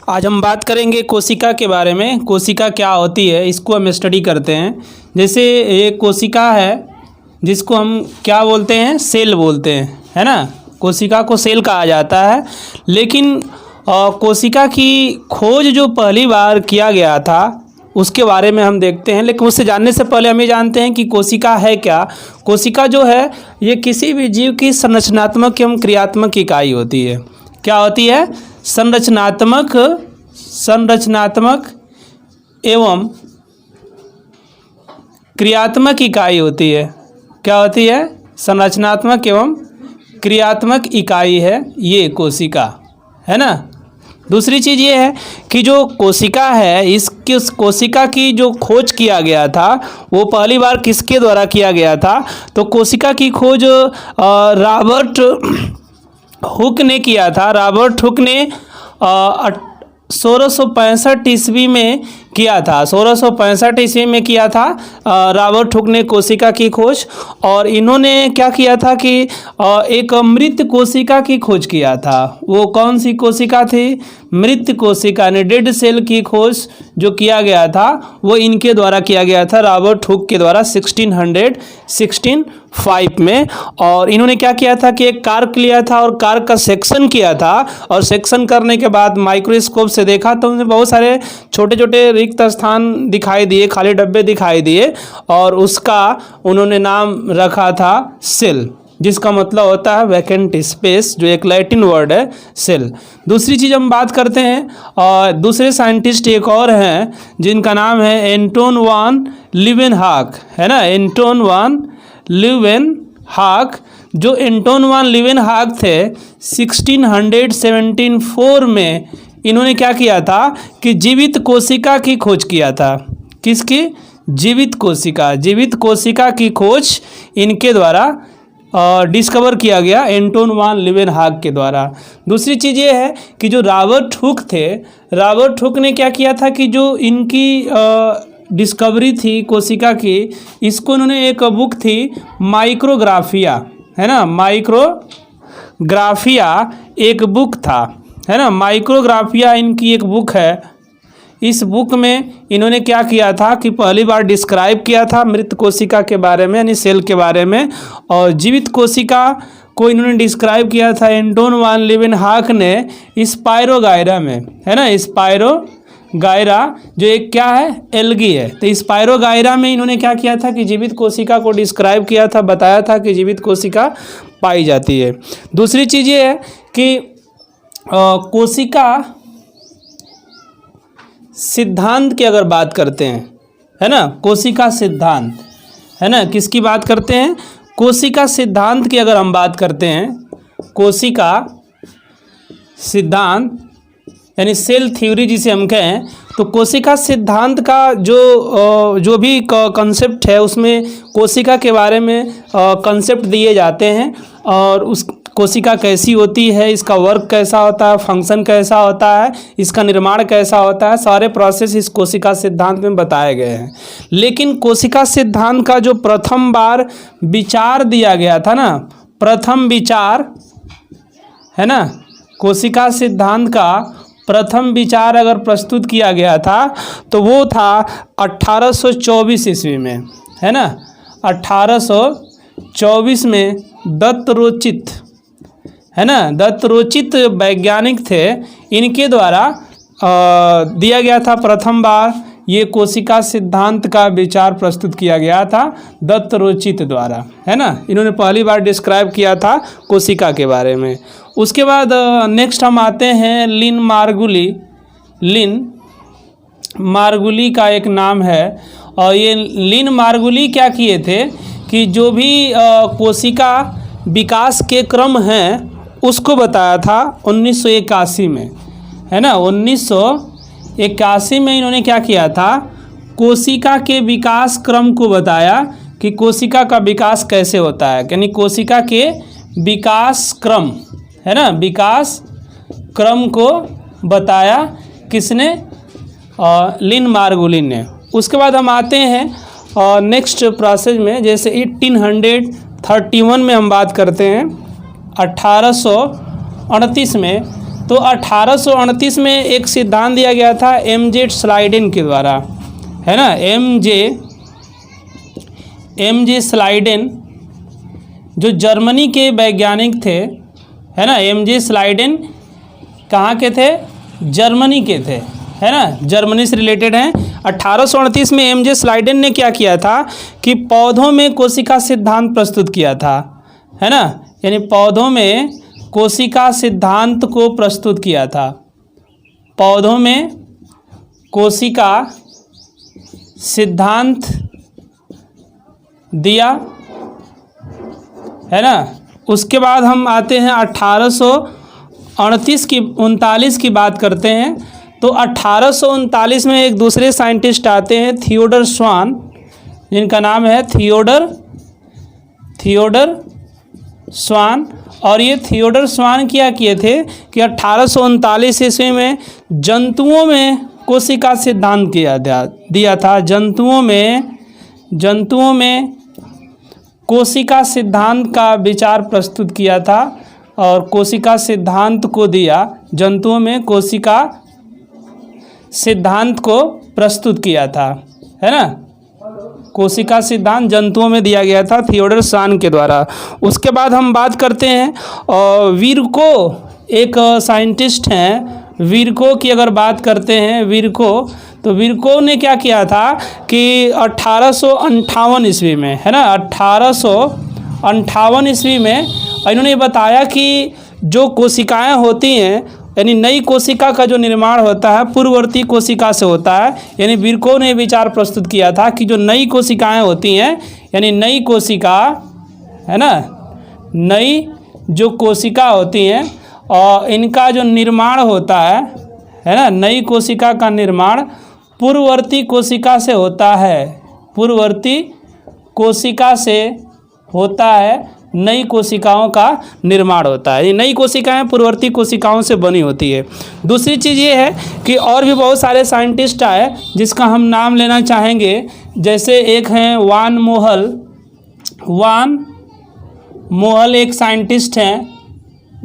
आज हम बात करेंगे कोशिका के बारे में। कोशिका क्या होती है इसको हम स्टडी करते हैं। जैसे एक कोशिका है जिसको हम क्या बोलते हैं, सेल बोलते हैं, है ना। कोशिका को सेल कहा जाता है। लेकिन कोशिका की खोज जो पहली बार किया गया था उसके बारे में हम देखते हैं। लेकिन उससे जानने से पहले हम ये जानते हैं कि कोशिका है क्या। कोशिका जो है ये किसी भी जीव की संरचनात्मक एवं क्रियात्मक इकाई होती है। क्या होती है? संरचनात्मक एवं क्रियात्मक इकाई होती है। क्या होती है? संरचनात्मक एवं क्रियात्मक इकाई है ये कोशिका, है ना। दूसरी चीज़ ये है कि जो कोशिका है इसकी कोशिका की जो खोज किया गया था वो पहली बार किसके द्वारा किया गया था? तो कोशिका की खोज रॉबर्ट हुक ने किया था। रॉबर्ट हुक ने 1665 ईस्वी में किया था। 1665 ईस्वी में किया था रॉबर्ट हुक ने कोशिका की खोज। और इन्होंने क्या किया था कि एक मृत कोशिका की खोज किया था। वो कौन सी कोशिका थी? मृत कोशिका ने डेड सेल की खोज जो किया गया था वो इनके द्वारा किया गया था, रॉबर्ट हुक के द्वारा 1665 में। और इन्होंने क्या किया था कि एक कार्क लिया था और कार्क का सेक्शन किया था। और सेक्शन करने के बाद माइक्रोस्कोप से देखा तो उन्हें बहुत सारे छोटे छोटे रिक्त स्थान दिखाई दिए, खाली डब्बे दिखाई दिए। और उसका उन्होंने नाम रखा था सेल, जिसका मतलब होता है वैकेंट स्पेस, जो एक लैटिन वर्ड है सेल। दूसरी चीज़ हम बात करते हैं और दूसरे साइंटिस्ट एक और हैं जिनका नाम है एंटोन वान लीवेनहॉक, है ना। एंटोन वान लीवेनहॉक। जो एंटोन वान लीवेनहॉक थे 1674 में इन्होंने क्या किया था कि जीवित कोशिका की खोज किया था। किसकी? जीवित कोशिका की खोज इनके द्वारा डिस्कवर किया गया, एंटोन वान लीवेनहॉक के द्वारा। दूसरी चीज़ ये है कि जो रॉबर्ट हुक थे, रॉबर्ट हुक ने क्या किया था कि जो इनकी डिस्कवरी थी कोशिका की, इसको उन्होंने एक बुक थी माइक्रोग्राफिया, है ना। माइक्रोग्राफिया एक बुक था, है ना। माइक्रोग्राफिया इनकी एक बुक है। इस बुक में इन्होंने क्या किया था कि पहली बार डिस्क्राइब किया था मृत कोशिका के बारे में, यानी सेल के बारे में। और जीवित कोशिका को इन्होंने डिस्क्राइब किया था एंटोन वान लीवेनहॉक ने स्पायरोगायरा में, है ना। स्पायरोगायरा जो एक क्या है, एल्गी है। तो स्पायरोगायरा में इन्होंने क्या किया था कि जीवित कोशिका को डिस्क्राइब किया था, बताया था कि जीवित कोशिका पाई जाती है। दूसरी चीज़ ये है कि कोशिका सिद्धांत की अगर बात करते हैं, है ना, कोशिका सिद्धांत, है ना, किसकी बात करते हैं? कोशिका सिद्धांत की अगर हम बात करते हैं, कोशिका सिद्धांत यानी सेल थ्योरी जिसे हम कहें, तो कोशिका सिद्धांत का जो भी कॉन्सेप्ट है उसमें कोशिका के बारे में कॉन्सेप्ट दिए जाते हैं। और उस कोशिका कैसी होती है, इसका वर्क कैसा होता है, फंक्शन कैसा होता है, इसका निर्माण कैसा होता है, सारे प्रोसेस इस कोशिका सिद्धांत में बताए गए हैं। लेकिन कोशिका सिद्धांत का जो प्रथम बार विचार दिया गया था ना, प्रथम विचार, है ना, कोशिका सिद्धांत का प्रथम विचार अगर प्रस्तुत किया गया था तो वो था 1824 ईस्वी में, है ना। 1824 में दत्तरोचित, है ना, दत्तरोचित वैज्ञानिक थे, इनके द्वारा दिया गया था प्रथम बार ये कोशिका सिद्धांत का विचार प्रस्तुत किया गया था दत्तरोचित द्वारा, है ना। इन्होंने पहली बार डिस्क्राइब किया था कोशिका के बारे में। उसके बाद नेक्स्ट हम आते हैं लिन मार्गुली। लिन मार्गुली का एक नाम है। और ये लिन मार्गुली क्या किए थे कि जो भी कोशिका विकास के क्रम हैं उसको बताया था 1981 में, है ना। 1981 में इन्होंने क्या किया था, कोशिका के विकास क्रम को बताया कि कोशिका का विकास कैसे होता है, यानी कोशिका के विकास क्रम, है ना, विकास क्रम को बताया किसने? लिन मार्गुलिन ने। उसके बाद हम आते हैं नेक्स्ट प्रोसेस में। जैसे 1831 में हम बात करते हैं, 1838 में तो 1838 में एक सिद्धांत दिया गया था एमजे स्लाइडेन के द्वारा, है ना। एमजे स्लाइडेन जो जर्मनी के वैज्ञानिक थे, है ना। एमजे स्लाइडेन कहाँ के थे? जर्मनी के थे, है ना, जर्मनी से रिलेटेड हैं। 1838 में एमजे स्लाइडेन ने क्या किया था कि पौधों में कोशिका सिद्धांत प्रस्तुत किया था, है ना, यानी पौधों में कोशिका सिद्धांत को प्रस्तुत किया था। पौधों में कोशिका सिद्धांत दिया, है ना। उसके बाद हम आते हैं 1839 की बात करते हैं। तो 1839 में एक दूसरे साइंटिस्ट आते हैं, थियोडर स्वान, जिनका नाम है थियोडर स्वान। और ये थियोडर स्वान क्या किए थे कि 1839 ईस्वी में जंतुओं में कोशिका सिद्धांत दिया था। जंतुओं में कोशिका सिद्धांत का विचार प्रस्तुत किया था और कोशिका सिद्धांत को दिया। जंतुओं में कोशिका सिद्धांत को प्रस्तुत किया था, है ना। कोशिका सिद्धांत जंतुओं में दिया गया था थियोडर स्वान के द्वारा। उसके बाद हम बात करते हैं विर्को, एक साइंटिस्ट हैं विर्को की। अगर बात करते हैं विर्को, तो विर्को ने क्या किया था कि 1858 ईस्वी में, है ना, 1858 ईस्वी में इन्होंने बताया कि जो कोशिकाएं होती हैं, यानी नई कोशिका का जो निर्माण होता है पूर्ववर्ती कोशिका से होता है। यानी विर्को ने विचार प्रस्तुत किया था कि जो नई कोशिकाएं होती हैं, यानी नई कोशिका, है ना, नई जो कोशिका होती हैं और इनका जो निर्माण होता है ना, नई कोशिका का निर्माण पूर्ववर्ती कोशिका से होता है। पूर्ववर्ती कोशिका से होता है, नई कोशिकाओं का निर्माण होता है। ये नई कोशिकाएं पूर्ववर्ती कोशिकाओं से बनी होती है। दूसरी चीज़ ये है कि और भी बहुत सारे साइंटिस्ट आए जिसका हम नाम लेना चाहेंगे। जैसे एक हैं वान मोहल एक साइंटिस्ट हैं,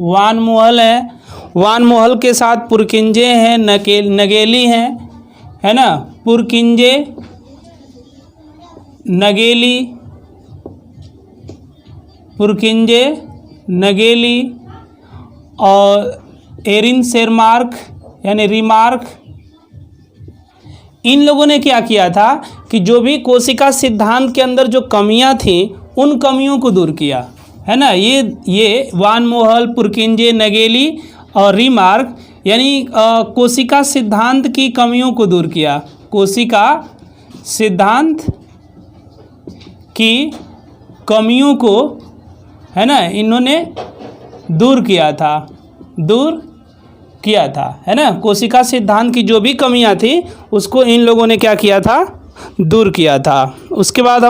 वान मोहल है। वान मोहल के साथ पुरकिंजे हैं, नगेली हैं, है ना, पुरकिंजे, नगेली और एरिन शेरमार्क यानी रिमार्क। इन लोगों ने क्या किया था कि जो भी कोशिका सिद्धांत के अंदर जो कमियां थी उन कमियों को दूर किया, है ना। ये वान मोहल, पुरकिंजे, नगेली और रिमार्क यानी कोशिका सिद्धांत की कमियों को दूर किया। कोशिका सिद्धांत की कमियों को, है ना, इन्होंने दूर किया था, है ना। कोशिका सिद्धांत की जो भी कमियां थी उसको इन लोगों ने क्या किया था, दूर किया था। उसके बाद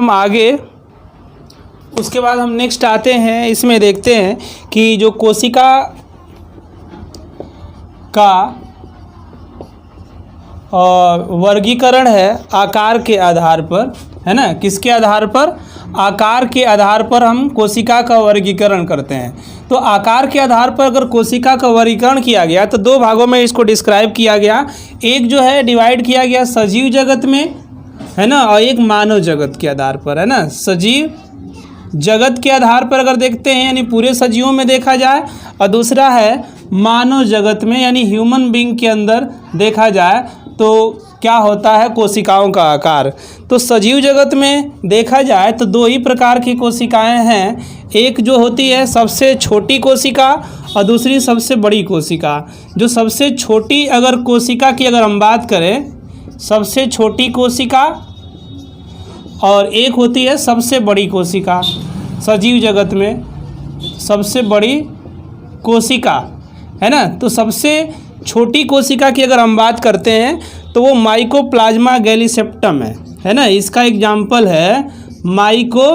हम नेक्स्ट आते हैं, इसमें देखते हैं कि जो कोशिका का वर्गीकरण है आकार के आधार पर, है ना। किसके आधार पर? आकार के आधार पर हम कोशिका का वर्गीकरण करते हैं। तो आकार के आधार पर अगर कोशिका का वर्गीकरण किया गया तो दो भागों में इसको डिस्क्राइब किया गया। एक जो है डिवाइड किया गया सजीव जगत में, है ना, और एक मानव जगत के आधार पर, है ना। सजीव जगत के आधार पर अगर देखते हैं यानी पूरे सजीवों में देखा जाए, और दूसरा है मानव जगत में यानी ह्यूमन बीइंग के अंदर देखा जाए तो क्या होता है कोशिकाओं का आकार। तो सजीव जगत में देखा जाए तो दो ही प्रकार की कोशिकाएं हैं। एक जो होती है सबसे छोटी कोशिका और दूसरी सबसे बड़ी कोशिका। जो सबसे छोटी अगर कोशिका की अगर हम बात करें, सबसे छोटी कोशिका, और एक होती है सबसे बड़ी कोशिका। सजीव जगत में सबसे बड़ी कोशिका, है ना। तो सबसे छोटी कोशिका की अगर हम बात करते हैं तो वो माइकोप्लाज्मा गैलीसेप्टम है ना। इसका एग्जाम्पल है माइकोप्लाज्मा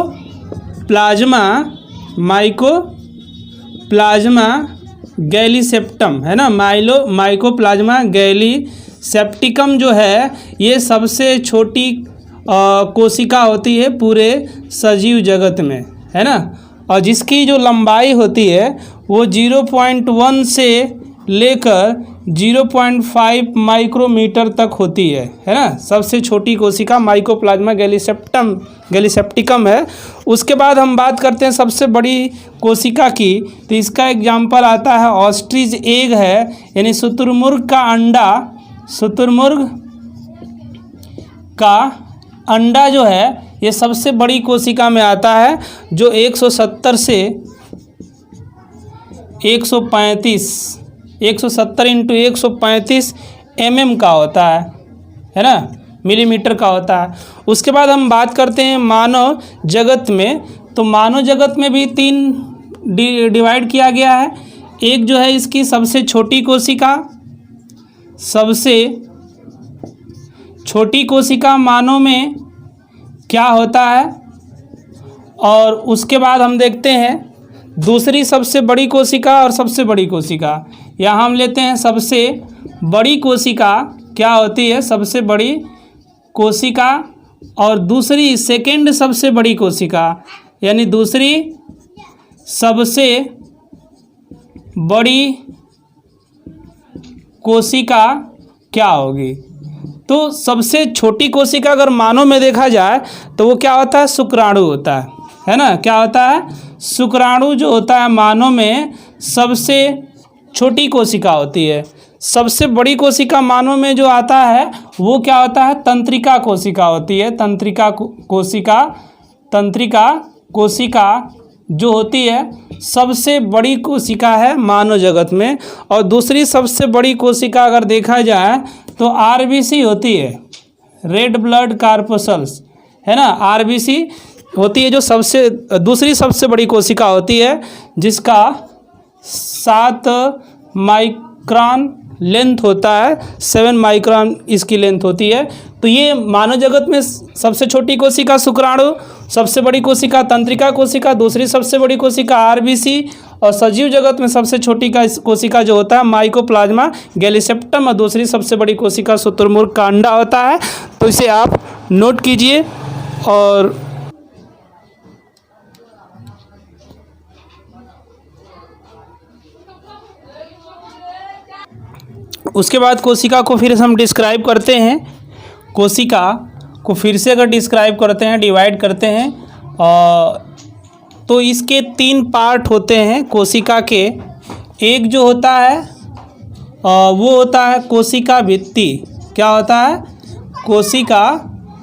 गैलीसेप्टम, है ना। माइकोप्लाज्मा गैलीसेप्टिकम जो है ये सबसे छोटी कोशिका होती है पूरे सजीव जगत में, है ना। और जिसकी जो लंबाई होती है वो 0.1 से लेकर 0.5 माइक्रोमीटर तक होती है ना। सबसे छोटी कोशिका माइकोप्लाज्मा गैलीसेप्टिकम है। उसके बाद हम बात करते हैं सबसे बड़ी कोशिका की, तो इसका एग्जाम्पल आता है ऑस्ट्रिच एग है, यानी शुतुरमुर्ग का अंडा। शुतुरमुर्ग का अंडा जो है ये सबसे बड़ी कोशिका में आता है, जो 170 से 135 170 इंटू 135 का होता है ना, मिलीमीटर का होता है। उसके बाद हम बात करते हैं मानव जगत में, तो मानव जगत में भी 3 डिवाइड किया गया है। एक जो है इसकी सबसे छोटी कोशिका, सबसे छोटी कोशिका मानव में क्या होता है, और उसके बाद हम देखते हैं दूसरी सबसे बड़ी कोशिका और सबसे बड़ी कोशिका। यहाँ हम लेते हैं सबसे बड़ी कोशिका क्या होती है, सबसे बड़ी कोशिका, और दूसरी सेकेंड सबसे बड़ी कोशिका, यानी दूसरी सबसे बड़ी कोशिका क्या होगी। तो सबसे छोटी कोशिका अगर मानव में देखा जाए तो वो क्या होता है, शुक्राणु होता है ना। क्या होता है, शुक्राणु जो होता है मानव में सबसे छोटी कोशिका होती है। सबसे बड़ी कोशिका मानव में जो आता है वो क्या होता है, तंत्रिका कोशिका होती है। तंत्रिका कोशिका जो होती है सबसे बड़ी कोशिका है मानव जगत में। और दूसरी सबसे बड़ी कोशिका अगर देखा जाए तो आरबीसी होती है, रेड ब्लड कार्पसल्स है ना। आरबीसी होती है जो दूसरी सबसे बड़ी कोशिका होती है, जिसका 7 माइक्रोन लेंथ होता है, 7 माइक्रोन इसकी लेंथ होती है। तो ये मानव जगत में सबसे छोटी कोशिका शुक्राणु, सबसे बड़ी कोशिका तंत्रिका कोशिका, दूसरी सबसे बड़ी कोशिका आरबीसी, और सजीव जगत में सबसे छोटी कोशिका जो होता है माइकोप्लाज्मा गैलीसेप्टम, और दूसरी सबसे बड़ी कोशिका शुतुरमुर्ग का अंडा होता है। तो इसे आप नोट कीजिए। और उसके बाद कोशिका को फिर हम डिस्क्राइब करते हैं। कोशिका को फिर से अगर डिस्क्राइब करते हैं, डिवाइड करते हैं, तो इसके 3 पार्ट होते हैं कोशिका के। एक जो होता है वो होता है कोशिका भित्ति। क्या होता है, कोशिका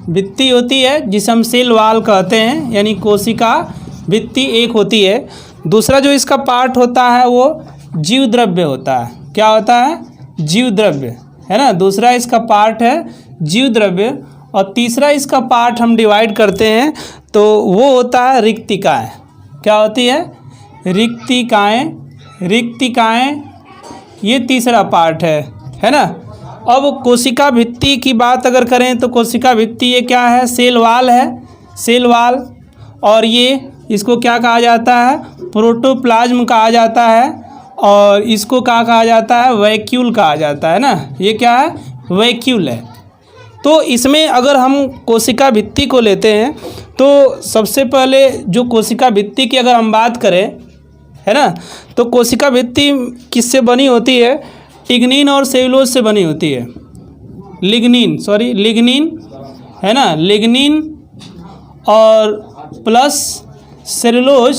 भित्ति होती है, जिसे हम सेल वाल कहते हैं, यानी कोशिका भित्ति एक होती है। दूसरा जो इसका पार्ट होता है वो जीव द्रव्य होता है। क्या होता है, जीव द्रव्य है ना। दूसरा इसका पार्ट है जीव द्रव्य, और तीसरा इसका पार्ट हम डिवाइड करते हैं तो वो होता है रिक्तिकाएँ। क्या होती है, रिक्तिकाएँ ये तीसरा पार्ट है ना। अब कोशिका भित्ति की बात अगर करें तो कोशिका भित्ति ये क्या है, सेल वाल है, सेल वाल। और ये इसको क्या कहा जाता है, प्रोटोप्लाज्म कहा जाता है, और इसको क्या कहा जाता है, वैक्यूल कहा जाता है ना। ये क्या है, वैक्यूल है। तो इसमें अगर हम कोशिका भित्ति को लेते हैं तो सबसे पहले जो कोशिका भित्ति की अगर हम बात करें है ना, तो कोशिका भित्ति किससे बनी होती है, टिग्निन और सेलुलोज से बनी होती है। लिग्निन है ना, लिग्निन और प्लस सेलुलोज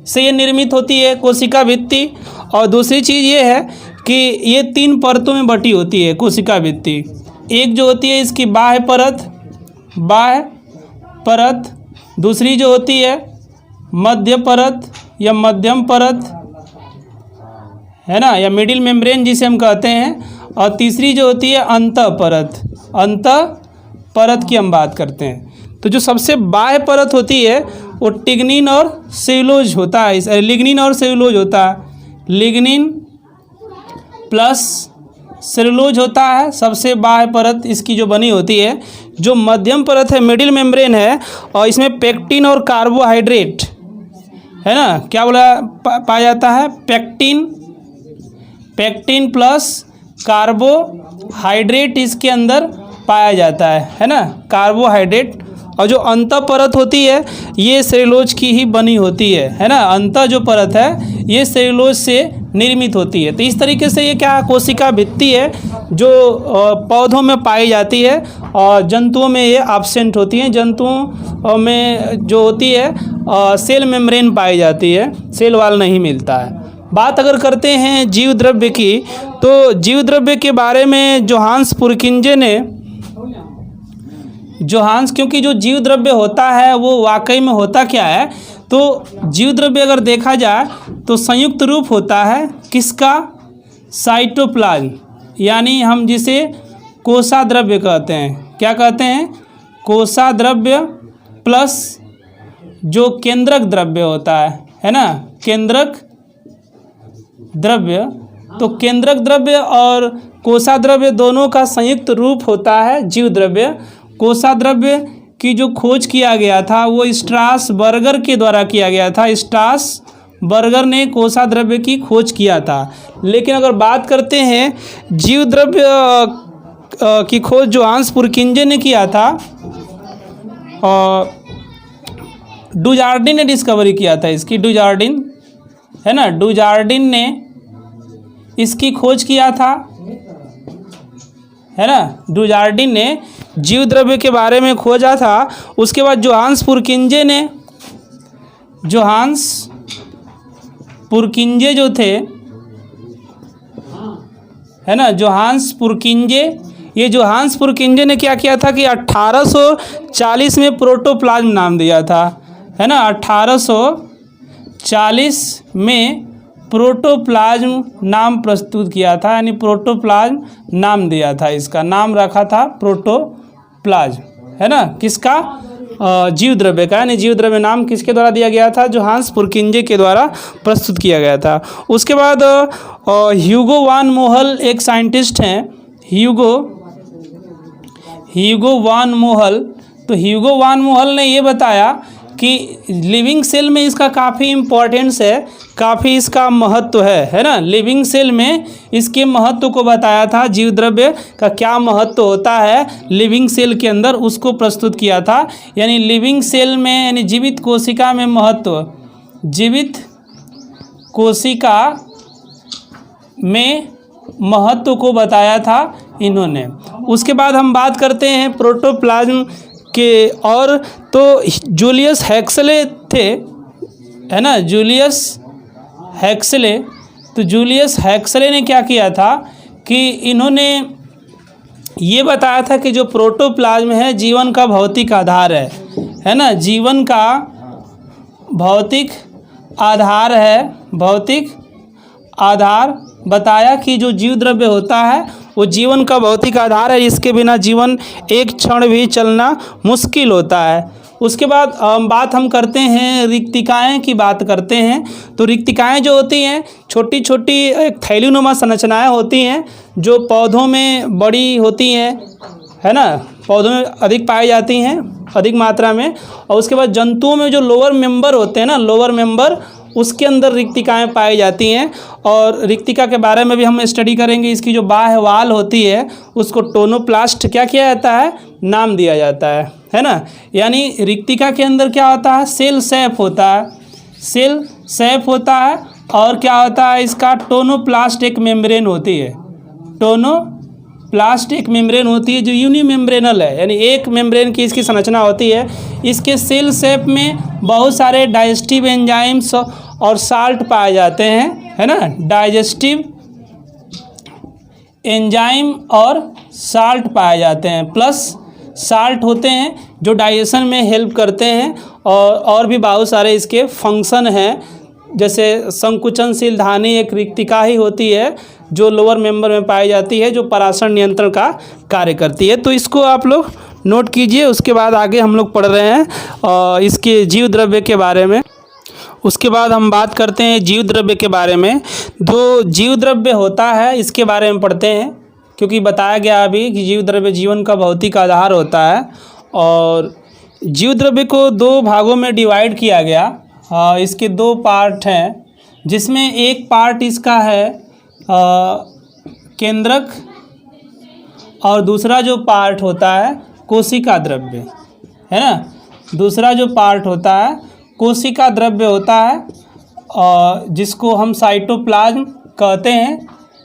से ये निर्मित होती है कोशिका भित्ति। और दूसरी चीज़ ये है कि ये 3 परतों में बटी होती है कोशिका भित्ति। एक जो होती है इसकी बाह्य परत, दूसरी जो होती है मध्य परत या मध्यम परत है ना, या मिडिल मेम्ब्रेन जिसे हम कहते हैं, और तीसरी जो होती है अंतः परत की हम बात करते हैं। तो जो सबसे बाह्य परत होती है वो टिग्निन और सेलुलोज होता है, लिग्निन और सेलुलोज होता है। लिग्निन प्लस सेलुलोज होता है सबसे बाह्य परत इसकी जो बनी होती है। जो मध्यम परत है, मिडिल मेम्ब्रेन है, और इसमें पेक्टिन और कार्बोहाइड्रेट है ना, क्या पाया जाता है, पेक्टिन प्लस कार्बोहाइड्रेट इसके अंदर पाया जाता है ना, कार्बोहाइड्रेट। और जो अंतः परत होती है ये सेलुलोज की ही बनी होती है ना। अंतः जो परत है ये सेलुलोज से निर्मित होती है। तो इस तरीके से ये क्या कोशिका भित्ति है जो पौधों में पाई जाती है और जंतुओं में ये एब्सेंट होती है। जंतुओं में जो होती है सेल मेम्ब्रेन पाई जाती है, सेल वाल नहीं मिलता है। बात अगर करते हैं जीव द्रव्य की, तो जीव द्रव्य के बारे में जोहान्स पुरकिंजे ने क्योंकि जो जीव द्रव्य होता है वो वाकई में होता क्या है, तो जीव द्रव्य अगर देखा जाए तो संयुक्त रूप होता है किसका, साइटोप्लाज्म, यानी हम जिसे कोशाद्रव्य कहते हैं। क्या कहते हैं, कोशाद्रव्य प्लस जो केंद्रक द्रव्य होता है ना, केंद्रक द्रव्य। तो केंद्रक द्रव्य और कोशाद्रव्य दोनों का संयुक्त रूप होता है जीव द्रव्य। कोशाद्रव्य की जो खोज किया गया था वो स्ट्रासबर्गर के द्वारा किया गया था। स्ट्रासबर्गर ने कोशाद्रव्य की खोज किया था। लेकिन अगर बात करते हैं जीव द्रव्य की खोज जोहान्स पुरकिंजे ने किया था, डुजार्डिन ने डिस्कवरी किया था इसकी, डुजार्डिन है ना, डुजार्डिन ने इसकी खोज किया था, है ना, डुजार्डिन ने जीव द्रव्य के बारे में खोजा था। उसके बाद जोहान्स पुरकिंजे जो थे, है ना, जोहान्स पुरकिंजे ने क्या किया था कि 1840 में प्रोटोप्लाज्म नाम दिया था, है ना, 1840 में प्रोटोप्लाज्म नाम प्रस्तुत किया था, यानी प्रोटोप्लाज्म नाम दिया था, इसका नाम रखा था प्रोटोप्लाज्म, है ना, किसका, जीव द्रव्य का। यानी जीव द्रव्य नाम किसके द्वारा दिया गया था, जोहान्स पुरकिंजे के द्वारा प्रस्तुत किया गया था। उसके बाद ह्यूगो वान मोहल एक साइंटिस्ट हैं, ह्यूगो वान मोहल। तो ह्यूगो वान मोहल ने ये बताया कि लिविंग सेल में इसका काफ़ी इम्पोर्टेंस है, काफ़ी इसका महत्व है ना। लिविंग सेल में इसके महत्व को बताया था, जीव द्रव्य का क्या महत्व होता है लिविंग सेल के अंदर, उसको प्रस्तुत किया था। यानी लिविंग सेल में, यानी जीवित कोशिका में महत्व, जीवित कोशिका में महत्व को बताया था इन्होंने। उसके बाद हम बात करते हैं प्रोटोप्लाज्म के, और तो जूलियस हेक्सले थे, है ना, जूलियस हेक्सले। तो जूलियस हेक्सले ने क्या किया था कि इन्होंने ये बताया था कि जो प्रोटोप्लाज्म है जीवन का भौतिक आधार है ना, जीवन का भौतिक आधार है, भौतिक आधार बताया कि जो जीव द्रव्य होता है वो जीवन का भौतिक आधार है, इसके बिना जीवन एक क्षण भी चलना मुश्किल होता है। उसके बाद बात हम करते हैं रिक्तिकाएँ की बात करते हैं। तो रिक्तिकाएँ जो होती हैं छोटी छोटी एक थैलीनुमा संरचनाएँ होती हैं जो पौधों में बड़ी होती हैं, है ना, पौधों में अधिक पाई जाती हैं, अधिक मात्रा में। और उसके बाद जंतुओं में जो लोअर मेंबर होते हैं ना, लोअर मेंबर, उसके अंदर रिक्तिकाएँ पाई जाती हैं। और रिक्तिका के बारे में भी हम स्टडी करेंगे। इसकी जो बाह्य वाल होती है उसको टोनोप्लास्ट क्या किया जाता है, नाम दिया जाता है ना। यानी रिक्तिका के अंदर क्या होता है, सेल सैप होता है, सेल सैप होता है। और क्या होता है, इसका टोनोप्लास्ट एक मेम्ब्रेन होती है, टोनोप्लास्ट एक मेम्ब्रेन होती है जो यूनिमेम्ब्रेनल है, यानी एक मेम्ब्रेन की इसकी संरचना होती है। इसके सेल सैप में बहुत सारे डाइजेस्टिव एंजाइम्स और साल्ट पाए जाते हैं, है ना, डाइजेस्टिव एंजाइम और साल्ट पाए जाते हैं, प्लस साल्ट होते हैं जो डाइजेशन में हेल्प करते हैं। और भी बहुत सारे इसके फंक्शन हैं, जैसे संकुचनशील धानी एक रिक्तिका ही होती है जो लोअर मेंबर में पाई जाती है, जो पराशर नियंत्रण का कार्य करती है। तो इसको आप लोग नोट कीजिए। उसके बाद आगे हम लोग पढ़ रहे हैं इसके जीव द्रव्य के बारे में। उसके बाद हम बात करते हैं जीव द्रव्य के बारे में। जो जीव द्रव्य होता है इसके बारे में पढ़ते हैं, क्योंकि बताया गया अभी कि जीव द्रव्य जीवन का भौतिक आधार होता है। और जीव द्रव्य को दो भागों में डिवाइड किया गया। इसके दो पार्ट हैं, जिसमें एक पार्ट इसका है केंद्रक, और दूसरा जो पार्ट होता है कोशिका द्रव्य, है ना। दूसरा जो पार्ट होता है कोशिका द्रव्य होता है। जिसको हम साइटोप्लाज्म कहते हैं,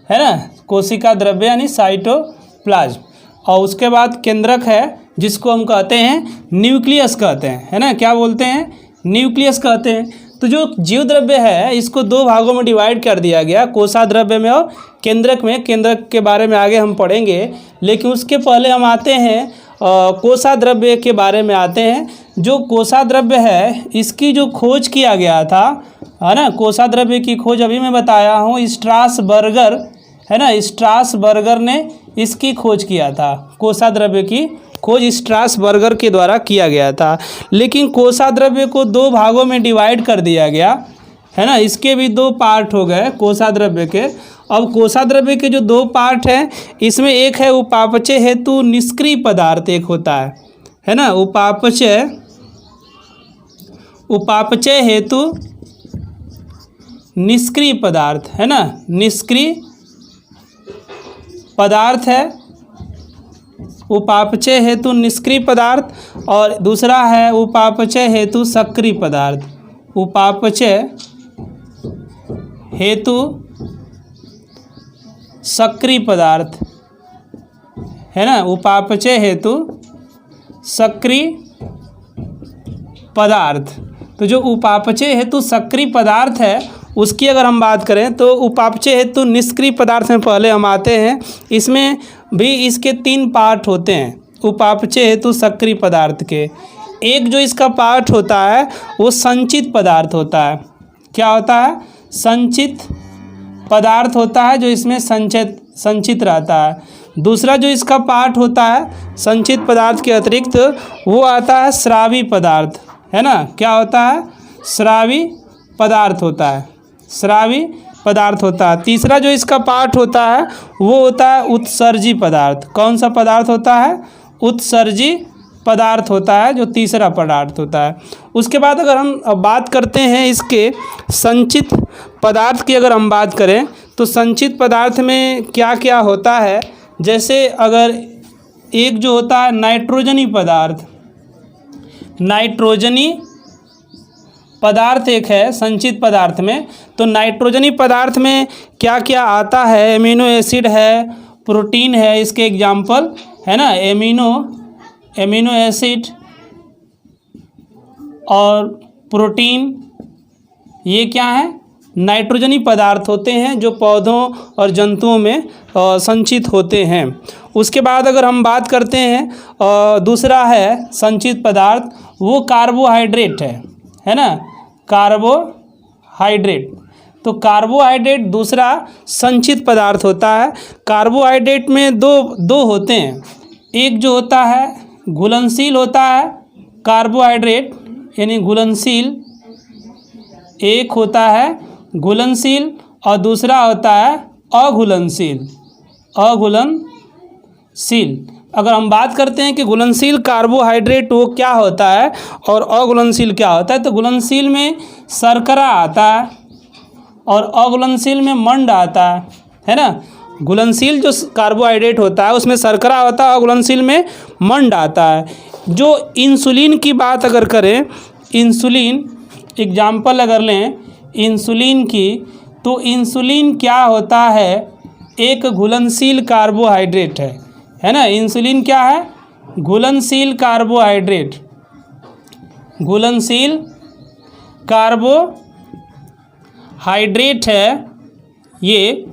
है ना, कोशिका द्रव्य यानी साइटोप्लाज्म। और उसके बाद केंद्रक है जिसको हम कहते हैं न्यूक्लियस कहते हैं, है ना, क्या बोलते हैं, न्यूक्लियस कहते हैं। तो जो जीव द्रव्य है इसको दो भागों में डिवाइड कर दिया गया, कोशाद्रव्य में और केंद्रक में। केंद्रक के बारे में आगे हम पढ़ेंगे, लेकिन उसके पहले हम आते हैं कोशाद्रव्य के बारे में आते हैं। जो कोशाद्रव्य है इसकी जो खोज किया गया था, है ना, कोशाद्रव्य की खोज अभी मैं बताया हूँ, स्ट्रासबर्गर, है ना, स्ट्रासबर्गर ने इसकी खोज किया था। कोशाद्रव्य की खोज स्ट्रासबर्गर के द्वारा किया गया था। लेकिन कोशाद्रव्य को दो भागों में डिवाइड कर दिया गया, है ना, इसके भी दो पार्ट हो गए कोशाद्रव्य के। अब कोशाद्रव्य के जो दो पार्ट हैं, इसमें एक है उपापचय हेतु निष्क्रिय पदार्थ, एक होता है ना, उपापचय हेतु निष्क्रिय पदार्थ, है ना, निष्क्रिय पदार्थ है उपापचय हेतु निष्क्रिय पदार्थ। और दूसरा है उपापचय हेतु सक्रिय पदार्थ, उपापचय हेतु सक्रिय पदार्थ, है ना, उपापचय हेतु सक्रिय पदार्थ। तो जो उपापचय हेतु सक्रिय पदार्थ है उसकी अगर हम बात करें तो उपापचय हेतु निष्क्रिय पदार्थ में पहले हम आते हैं। इसमें भी इसके तीन पार्ट होते हैं उपापचय हेतु सक्रिय पदार्थ के। एक जो इसका पार्ट होता है वो संचित पदार्थ होता है। क्या होता है? संचित पदार्थ होता है, जो इसमें संचित रहता है। दूसरा जो इसका पार्ट होता है संचित पदार्थ के अतिरिक्त, वो आता है स्रावी पदार्थ, है ना। क्या होता है? स्रावी पदार्थ होता है, स्रावी पदार्थ होता है। तीसरा जो इसका पार्ट होता है वो होता है उत्सर्जी पदार्थ। कौन सा पदार्थ होता है? उत्सर्जी पदार्थ होता है, जो तीसरा पदार्थ होता है। उसके बाद अगर हम बात करते हैं इसके संचित पदार्थ की, अगर हम बात करें तो संचित पदार्थ में क्या क्या होता है, जैसे अगर एक जो होता है नाइट्रोजनी पदार्थ, नाइट्रोजनी पदार्थ एक है संचित पदार्थ में। तो नाइट्रोजनी पदार्थ में क्या क्या आता है? एमिनो एसिड है, प्रोटीन है, इसके एग्जाम्पल, है ना, एमिनो एसिड और प्रोटीन, ये क्या है? नाइट्रोजनी पदार्थ होते हैं जो पौधों और जंतुओं में संचित होते हैं। उसके बाद अगर हम बात करते हैं दूसरा है संचित पदार्थ, वो कार्बोहाइड्रेट है ना, कार्बोहाइड्रेट। तो कार्बोहाइड्रेट दूसरा संचित पदार्थ होता है। कार्बोहाइड्रेट में दो होते हैं, एक जो होता है घुलनशील होता है कार्बोहाइड्रेट, यानी घुलनशील, एक होता है घुलनशील और दूसरा होता है अघुलनशील। अगर हम बात करते हैं कि घुलनशील कार्बोहाइड्रेट वो क्या होता है और अघुलनशील क्या होता है, तो घुलनशील में शर्करा आता है और अघुलनशील में मंड आता है ना। घुलनशील जो कार्बोहाइड्रेट होता है उसमें शर्करा होता है, अघुलनशील में मंड आता है। जो इंसुलिन की बात अगर करें, इंसुलिन एग्जाम्पल अगर लें इंसुलिन की, तो इंसुलिन क्या होता है? एक घुलनशील कार्बोहाइड्रेट है ना। इंसुलिन क्या है? घुलनशील कार्बोहाइड्रेट, घुलनशील कार्बोहाइड्रेट है। ये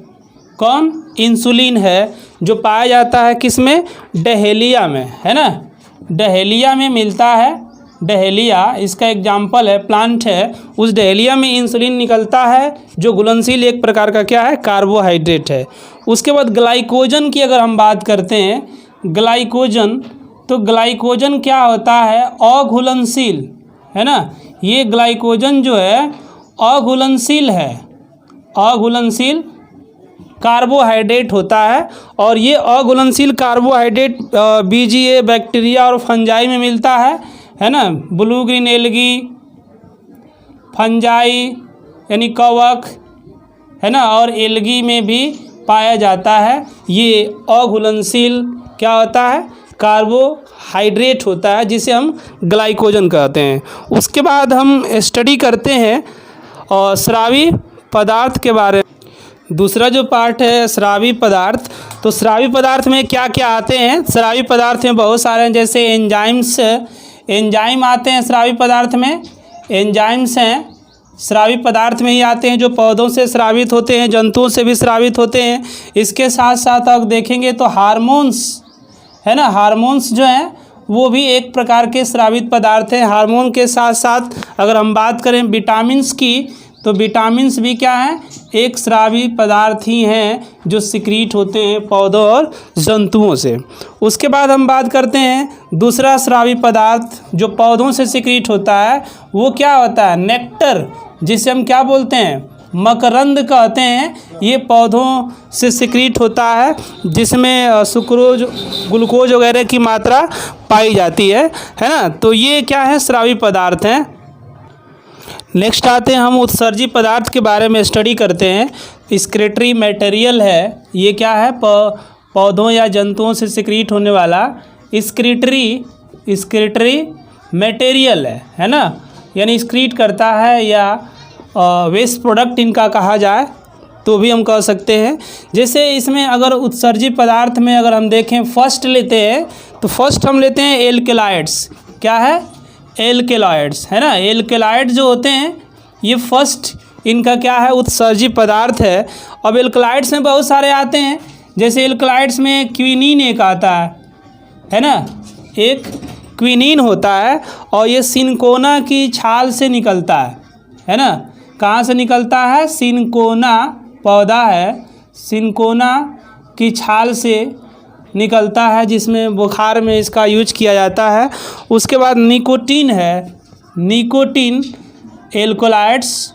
कौन? इंसुलिन है, जो पाया जाता है किसमें? डहेलिया में, है ना, डहेलिया में मिलता है। डहेलिया इसका एग्जाम्पल है, प्लांट है, उस डहेलिया में इंसुलिन निकलता है जो घुलनशील एक प्रकार का क्या है? कार्बोहाइड्रेट है। उसके बाद ग्लाइकोजन की अगर हम बात करते हैं, ग्लाइकोजन, तो ग्लाइकोजन क्या होता है? अघुलनशील, है ना। ये ग्लाइकोजन जो है अघुलनशील है, अघुलनशील कार्बोहाइड्रेट होता है। और ये अघुलनशील कार्बोहाइड्रेट बीजीए, बैक्टीरिया और फंजाई में मिलता है ना। ब्लू ग्रीन एल्गी, फंजाई यानी कवक, है ना, और एल्गी में भी पाया जाता है। ये अघुलनशील क्या होता है? कार्बोहाइड्रेट होता है, जिसे हम ग्लाइकोजन कहते हैं। उसके बाद हम स्टडी करते हैं और स्रावी पदार्थ के बारे में दूसरा जो पार्ट है स्रावी पदार्थ, तो स्रावी पदार्थ में क्या क्या आते हैं? स्रावी पदार्थ में बहुत सारे हैं, जैसे एंजाइम आते हैं स्रावी पदार्थ में। एंजाइम्स हैं स्रावी पदार्थ में ही आते हैं, जो पौधों से स्रावित होते हैं, जंतुओं से भी स्रावित होते हैं। इसके साथ साथ आप देखेंगे तो हार्मोन्स है ना, हार्मोन्स जो हैं वो भी एक प्रकार के स्रावित पदार्थ हैं। हार्मोन के साथ साथ अगर हम बात करें विटामिन्स की, तो विटामिन्स भी क्या हैं? एक स्रावी पदार्थ ही हैं जो सिक्रीट होते हैं पौधों और जंतुओं से। उसके बाद हम बात करते हैं दूसरा स्रावी पदार्थ जो पौधों से सिक्रीट होता है, वो क्या होता है? नेक्टर, जिसे हम क्या बोलते हैं? मकरंद कहते हैं। ये पौधों से सिक्रीट होता है, जिसमें सुक्रोज, ग्लूकोज वगैरह की मात्रा पाई जाती है ना। तो ये क्या है? स्रावी पदार्थ हैं। नेक्स्ट आते हैं हम उत्सर्जी पदार्थ के बारे में स्टडी करते हैं। एक्सक्रीटरी मटेरियल है, ये क्या है? पौधों या जंतुओं से सिक्रीट होने वाला एक्सक्रीटरी मटेरियल है ना, यानी एक्सक्रीट करता है, या वेस्ट प्रोडक्ट इनका कहा जाए तो भी हम कह सकते हैं। जैसे इसमें अगर उत्सर्जी पदार्थ में अगर हम देखें, फर्स्ट लेते हैं तो फर्स्ट हम लेते हैं एल्केलाइड्स। क्या है? एल्केलॉइड्स है ना। एल्केलॉइड जो होते हैं ये फर्स्ट इनका क्या है? उत्सर्जी पदार्थ है। अब एल्केलॉइड्स में बहुत सारे आते हैं, जैसे एल्केलॉइड्स में क्विनीन एक आता है ना, एक क्विनीन होता है, और ये सिनकोना की छाल से निकलता है ना। कहाँ से निकलता है? सिनकोना पौधा है, सिनकोना की छाल से निकलता है, जिसमें बुखार में इसका यूज किया जाता है। उसके बाद निकोटीन है, निकोटीन एल्कोलाइड्स।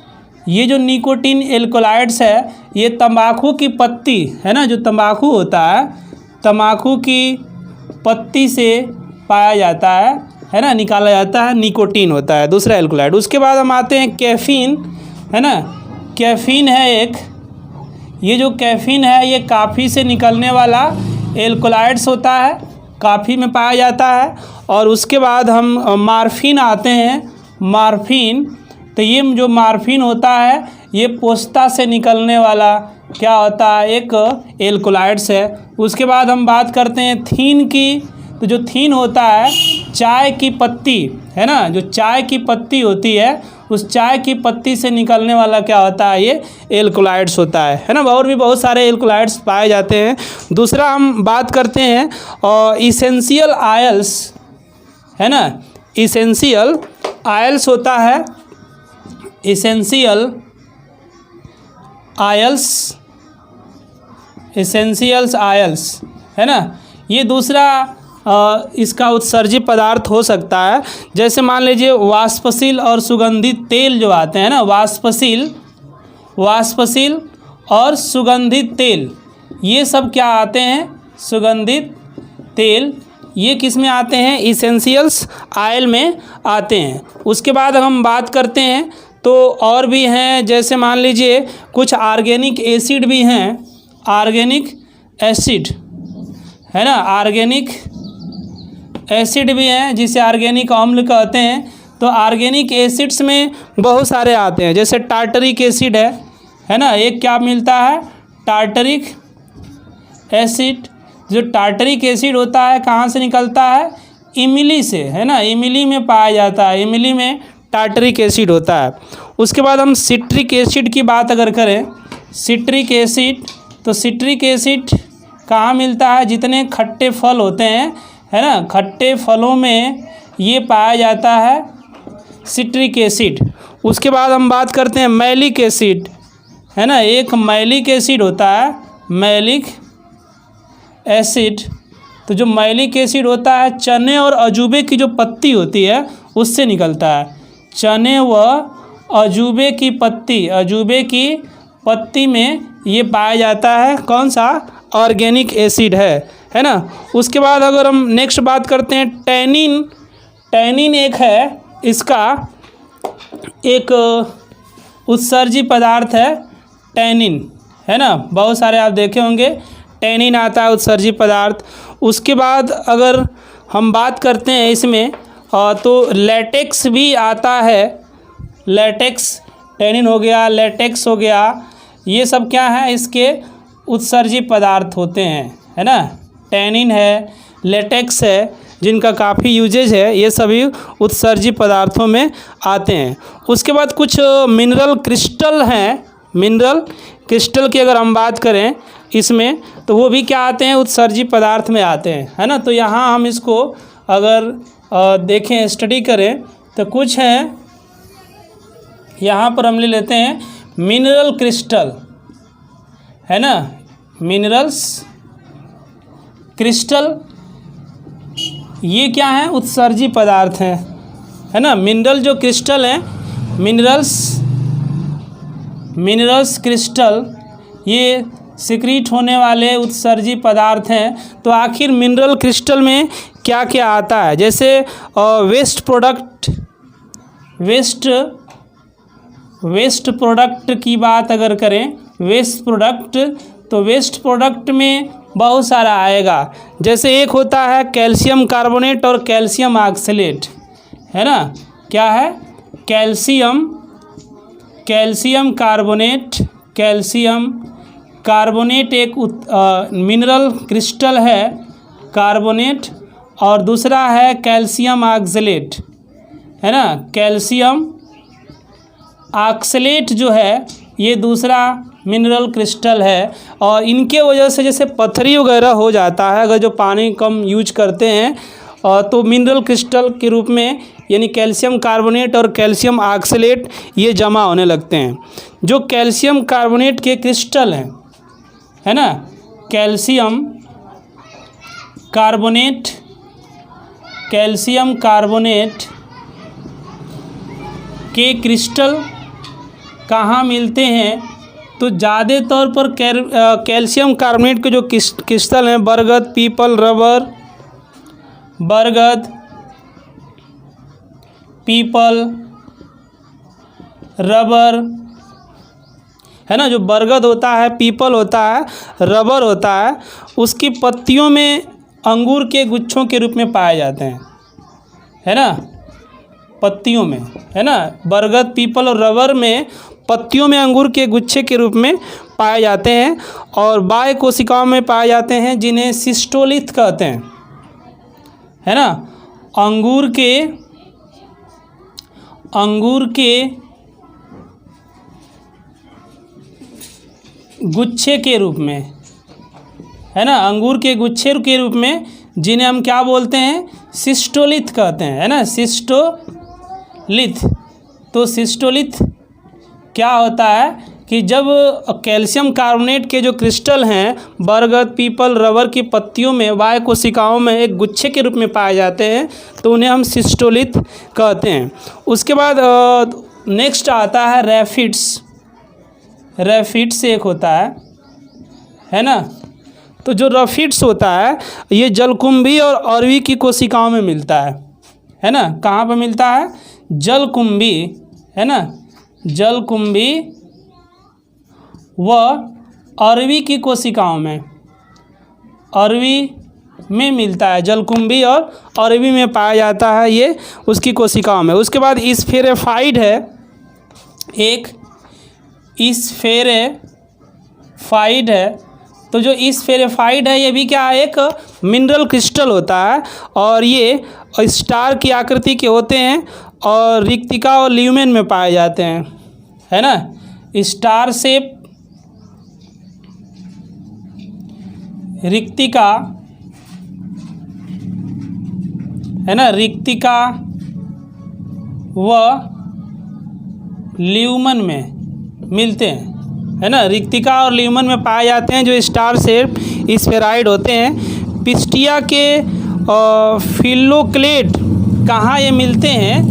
ये जो निकोटीन एल्कोलाइड्स है ये तंबाकू की पत्ती है ना, जो तंबाकू होता है, तंबाकू की पत्ती से पाया जाता है ना, निकाला जाता है, निकोटीन होता है दूसरा एल्कोलाइड। उसके बाद हम आते हैं कैफ़ीन है ना। कैफ़ीन है एक, ये जो कैफ़ीन है ये कॉफ़ी से निकलने वाला एल्कोलाइड्स होता है, कॉफ़ी में पाया जाता है। और उसके बाद हम मार्फिन आते हैं, मार्फिन। तो ये जो मार्फिन होता है ये पोस्ता से निकलने वाला क्या होता है? एक एल्कोलाइड्स है। उसके बाद हम बात करते हैं थीन की, तो जो थीन होता है चाय की पत्ती है ना, जो चाय की पत्ती होती है उस चाय की पत्ती से निकलने वाला क्या होता है? ये एल्कोलाइड्स होता है ना। और भी बहुत सारे एल्कोलाइड्स पाए जाते हैं। दूसरा हम बात करते हैं और इसेंशियल आयल्स है ना, इसेंशियल आयल्स होता है, इसेंशियल आयल्स, इसेंशियल्स आयल्स है ना। ये दूसरा इसका उत्सर्जी पदार्थ हो सकता है। जैसे मान लीजिए वाष्पशील और सुगंधित तेल जो आते हैं ना, वाष्पशील और सुगंधित तेल, ये सब क्या आते हैं? सुगंधित तेल। ये किस में आते हैं? इसेंशियल्स आयल में आते हैं। उसके बाद हम बात करते हैं तो और भी हैं, जैसे मान लीजिए कुछ ऑर्गेनिक एसिड भी हैं, ऑर्गेनिक एसिड है ना, ऑर्गेनिक एसिड भी हैं जिसे ऑर्गेनिक अम्ल कहते हैं। तो ऑर्गेनिक एसिड्स में बहुत सारे आते हैं, जैसे टार्टरिक एसिड है ना, एक क्या मिलता है? Tartaric acid. जो टार्टरिक एसिड होता है कहाँ से निकलता है? इमली से है ना, इमली में पाया जाता है, इमली में टार्टरिक एसिड होता है। उसके बाद हम सिट्रिक एसिड की बात अगर करें, सिट्रिक एसिड, तो सिट्रिक एसिड कहाँ मिलता है? जितने खट्टे फल होते हैं है ना, खट्टे फलों में ये पाया जाता है सिट्रिक एसिड। उसके बाद हम बात करते हैं मैलिक एसिड है ना, एक मैलिक एसिड होता है, मैलिक एसिड। तो जो मैलिक एसिड होता है चने और अजूबे की जो पत्ती होती है उससे निकलता है, चने व अजूबे की पत्ती, अजूबे की पत्ती में ये पाया जाता है। कौन सा? ऑर्गेनिक एसिड है ना। उसके बाद अगर हम नेक्स्ट बात करते हैं टैनिन, टैनिन एक है, इसका एक उत्सर्जी पदार्थ है टैनिन है ना, बहुत सारे आप देखे होंगे, टैनिन आता है उत्सर्जी पदार्थ। उसके बाद अगर हम बात करते हैं इसमें तो लेटेक्स भी आता है, लेटेक्स टेनिन हो गया, लेटेक्स हो गया, ये सब क्या है, इसके उत्सर्जी पदार्थ होते हैं, है ना। टेनिन है, लेटेक्स है, जिनका काफ़ी यूजेज है, ये सभी उत्सर्जी पदार्थों में आते हैं। उसके बाद कुछ मिनरल क्रिस्टल हैं। मिनरल क्रिस्टल की अगर हम बात करें इसमें, तो वो भी क्या आते हैं, उत्सर्जी पदार्थ में आते हैं, है ना। तो यहाँ हम इसको अगर देखें, स्टडी करें, तो कुछ हैं, यहाँ पर हम ले लेते हैं मिनरल क्रिस्टल, है ना। मिनरल्स क्रिस्टल ये क्या है, उत्सर्जी पदार्थ हैं, है ना। मिनरल जो क्रिस्टल हैं, मिनरल्स क्रिस्टल ये सिक्रीट होने वाले उत्सर्जी पदार्थ हैं। तो आखिर मिनरल क्रिस्टल में क्या क्या आता है, जैसे वेस्ट प्रोडक्ट की बात अगर करें, वेस्ट प्रोडक्ट, तो वेस्ट प्रोडक्ट में बहुत सारा आएगा। जैसे एक होता है कैल्शियम कार्बोनेट और कैल्शियम ऑक्सलेट, है ना। क्या है, कैल्शियम कार्बोनेट एक मिनरल क्रिस्टल है, कार्बोनेट, और दूसरा है कैल्शियम ऑक्सलेट, है ना। कैल्शियम ऑक्सलेट जो है ये दूसरा मिनरल क्रिस्टल है, और इनके वजह से जैसे पथरी वगैरह हो जाता है, अगर जो पानी कम यूज करते हैं, तो मिनरल क्रिस्टल के रूप में यानी कैल्शियम कार्बोनेट और कैल्शियम ऑक्सलेट ये जमा होने लगते हैं। जो कैल्शियम कार्बोनेट के क्रिस्टल हैं, है ना, कैल्शियम कार्बोनेट के क्रिस्टल कहाँ मिलते हैं, तो ज़्यादा तौर पर कैल्शियम कार्बोनेट के जो क्रिस्टल हैं, बरगद, पीपल, रबर, है ना। जो बरगद होता है, पीपल होता है, रबर होता है, उसकी पत्तियों में अंगूर के गुच्छों के रूप में पाए जाते हैं, है ना। पत्तियों में, है ना, बरगद, पीपल और रबर में पत्तियों में अंगूर के गुच्छे के रूप में पाए जाते हैं, और बाह्य कोशिकाओं में पाए जाते हैं, जिन्हें सिस्टोलिथ कहते हैं, है ना। अंगूर के गुच्छे के रूप में, है ना, अंगूर के गुच्छे के रूप में, जिन्हें हम क्या बोलते हैं, सिस्टोलिथ कहते हैं, है ना, सिस्टोलिथ। तो सिस्टोलिथ क्या होता है कि जब कैल्शियम कार्बोनेट के जो क्रिस्टल हैं, बरगद, पीपल, रबर की पत्तियों में, बाह्य कोशिकाओं में एक गुच्छे के रूप में पाए जाते हैं, तो उन्हें हम सिस्टोलिथ कहते हैं। उसके बाद नेक्स्ट आता है रैफिड्स एक होता है ना। तो जो रैफिड्स होता है, ये जलकुंभी और अरवी की कोशिकाओं में मिलता है ना। कहाँ पर मिलता है, जलकुंभी, है ना, जलकुंभी व अरवी की कोशिकाओं में, अरवी में मिलता है, जलकुंभी और अरवी में पाया जाता है ये उसकी कोशिकाओं में। उसके बाद स्फेरेफाइड है, एक स्फेरेफाइड है। तो जो स्फेरेफाइड है, ये भी क्या है, एक मिनरल क्रिस्टल होता है, और ये स्टार की आकृति के होते हैं, और रिक्तिका और ल्यूमेन में पाए जाते हैं, है ना। स्टार शेप, रिक्तिका, है ना, रिक्तिका व ल्यूमन में मिलते हैं, है ना। रिक्तिका और ल्यूमन में पाए जाते हैं, जो स्टार शेप स्फेराइड होते हैं। पिस्टिया के फिलोक्लेड कहाँ ये मिलते हैं,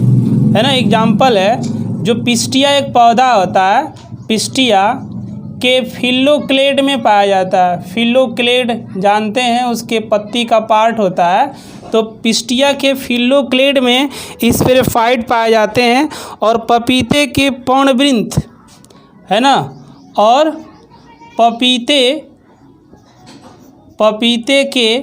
है ना। एग्जाम्पल है, जो पिस्टिया एक पौधा होता है, पिस्टिया के फिलोक्लेड में पाया जाता है। फिलोक्लेड जानते हैं, उसके पत्ती का पार्ट होता है। तो पिस्टिया के फिलोक्लेड में स्फेरेफाइड पाए जाते हैं, और पपीते के पर्णवृंत, है ना, और पपीते के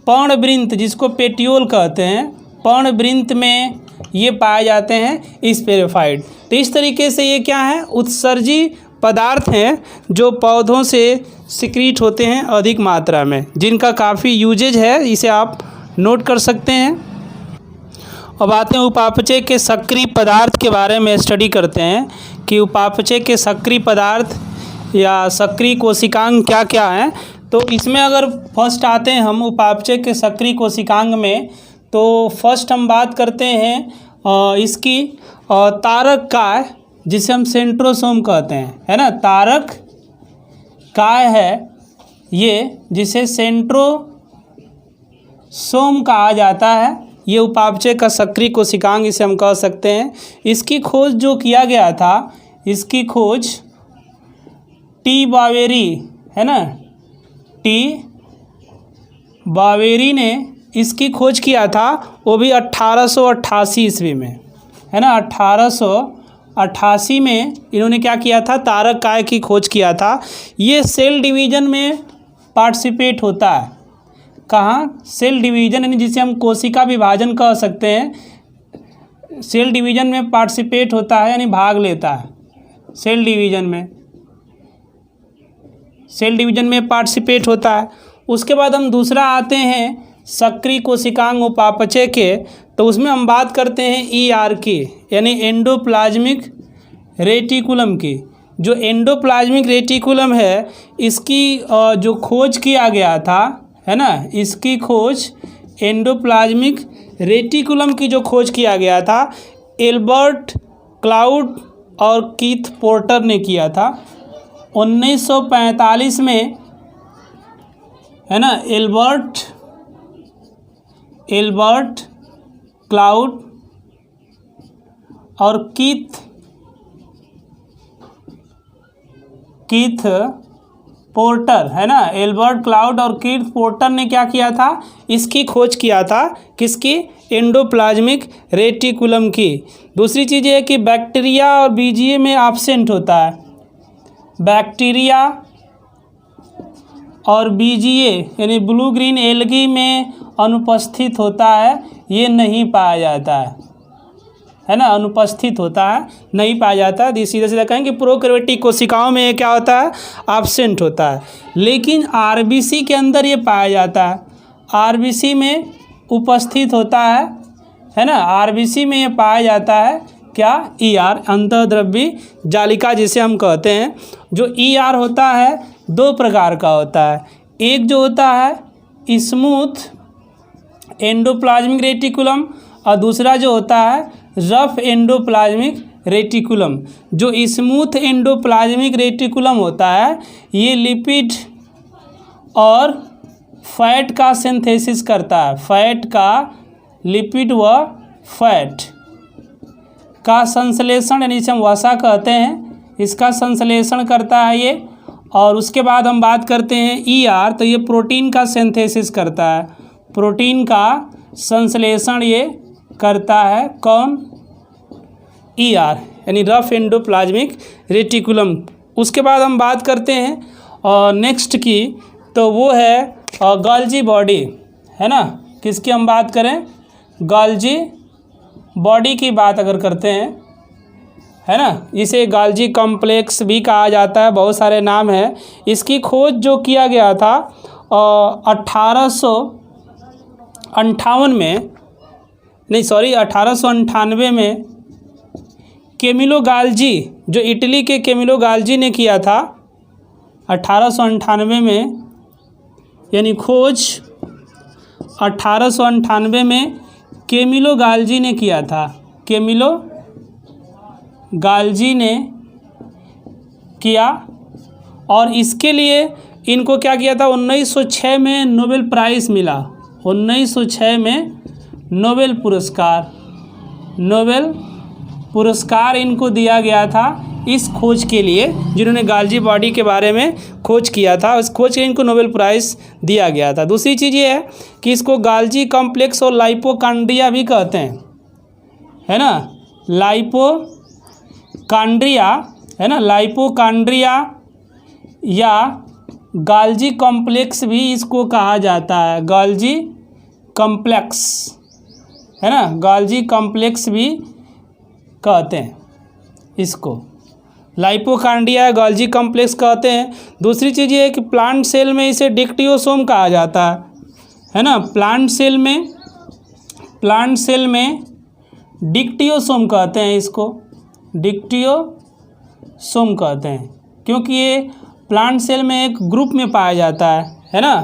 पर्णवृंत, जिसको पेटियोल कहते हैं, पर्णवृंत में ये पाए जाते हैं स्पेरिफाइड। तो इस तरीके से ये क्या है, उत्सर्जी पदार्थ हैं जो पौधों से सिक्रीट होते हैं अधिक मात्रा में, जिनका काफ़ी यूजेज है, इसे आप नोट कर सकते हैं। अब आते हैं उपापचय के सक्रिय पदार्थ के बारे में स्टडी करते हैं कि उपापचय के सक्रिय पदार्थ या सक्रिय कोशिकांग क्या क्या हैं। तो इसमें अगर फर्स्ट आते हैं हम उपापचय के सक्रिय कोशिकांग में, तो फर्स्ट हम बात करते हैं इसकी तारक काय, जिसे हम सेंट्रोसोम कहते हैं, है ना। तारक काय है ये, जिसे सेंट्रोसोम कहा जाता है। ये उपापचय का सक्रिय कोशिकांग इसे हम कह सकते हैं। इसकी खोज जो किया गया था, इसकी खोज टी बावेरी, है ना, टी बावेरी ने इसकी खोज किया था, वो भी 1888 ईस्वी में, है ना। 1888 में इन्होंने क्या किया था, तारक काय की खोज किया था। ये सेल डिवीज़न में पार्टिसिपेट होता है। कहाँ, सेल डिवीज़न, यानी जिसे हम कोशिका विभाजन कह सकते हैं, सेल डिवीज़न में पार्टिसिपेट होता है, यानी भाग लेता है सेल डिवीज़न में, सेल डिवीज़न में पार्टिसिपेट होता है। उसके बाद हम दूसरा आते हैं सक्रिय कोशिकांग उपापचय के, तो उसमें हम बात करते हैं ER की, यानी एंडोप्लाज्मिक रेटिकुलम की। जो एंडोप्लाज्मिक रेटिकुलम है, इसकी जो खोज किया गया था, है ना, इसकी खोज एंडोप्लाज्मिक रेटिकुलम की जो खोज किया गया था, एल्बर्ट क्लाउड और कीथ पोर्टर ने किया था 1945 में, है ना। एल्बर्ट क्लाउड और कीथ पोर्टर, है ना, एल्बर्ट क्लाउड और कीथ पोर्टर ने क्या किया था, इसकी खोज किया था, किसकी, एंडोप्लाज्मिक रेटिकुलम की। दूसरी चीज़ ये है कि बैक्टीरिया और बीजीए में एब्सेंट होता है, बैक्टीरिया और बीजीए यानी ब्लू ग्रीन एल्गी में अनुपस्थित होता है, ये नहीं पाया जाता है ना, अनुपस्थित होता है, नहीं पाया जाता है। सीधा सीधा कहेंगे प्रोकैरियोटिक कोशिकाओं में ये क्या होता है, एब्सेंट होता है। लेकिन आरबीसी के अंदर ये पाया जाता है, आरबीसी में उपस्थित होता है ना, आरबीसी में ये पाया जाता है क्या, ER, अंतःद्रव्यी जालिका जिसे हम कहते हैं। जो ER होता है दो प्रकार का होता है, एक जो होता है स्मूथ एंडोप्लाज्मिक रेटिकुलम और दूसरा जो होता है रफ एंडोप्लाज्मिक रेटिकुलम। जो स्मूथ एंडोप्लाज्मिक रेटिकुलम होता है, ये लिपिड और फैट का सिंथेसिस करता है, फैट का, लिपिड व फैट का संश्लेषण, यानी इसे हम वसा कहते हैं, इसका संश्लेषण करता है ये। और उसके बाद हम बात करते हैं ER, तो ये प्रोटीन का सिंथेसिस करता है, प्रोटीन का संश्लेषण ये करता है, कौन, ER, यानी रफ एंडोप्लाज्मिक रेटिकुलम। उसके बाद हम बात करते हैं नेक्स्ट की, तो वो है गोल्जी बॉडी, है ना। किसकी हम बात करें, गोल्जी बॉडी की बात अगर करते हैं, है ना, इसे गोल्जी कॉम्प्लेक्स भी कहा जाता है, बहुत सारे नाम हैं। इसकी खोज जो किया गया था 1898 में कैमिलो गाल्जी, जो इटली के कैमिलो गाल्जी ने किया था 1898 में, यानी खोज 1898 में कैमिलो गाल्जी ने किया था, कैमिलो गाल्जी ने किया। और इसके लिए इनको क्या किया था, 1906 में नोबेल प्राइज़ मिला, 1906 में नोबेल पुरस्कार इनको दिया गया था इस खोज के लिए, जिन्होंने गाल्जी बॉडी के बारे में खोज किया था। उस खोज के इनको नोबेल प्राइज़ दिया गया था। दूसरी चीज़ ये है कि इसको गाल्जी कॉम्प्लेक्स और लाइपोकांड्रिया भी कहते हैं, है ना, लाइपोकांड्रिया, है ना, लाइपोकांड्रिया या गाल्जी कॉम्प्लेक्स भी इसको कहा जाता है, गाल्जी कॉम्प्लेक्स, है ना, गोल्जी कॉम्प्लेक्स भी कहते हैं इसको, लाइपोकार्डिया गोल्जी कॉम्प्लेक्स कहते हैं। दूसरी चीज़ ये है कि प्लांट सेल में इसे डिक्टियोसोम कहा जाता है ना, प्लांट सेल में डिक्टियोसोम कहते हैं इसको, डिक्टियोसोम कहते हैं, क्योंकि ये प्लांट सेल में एक ग्रुप में पाया जाता है ना,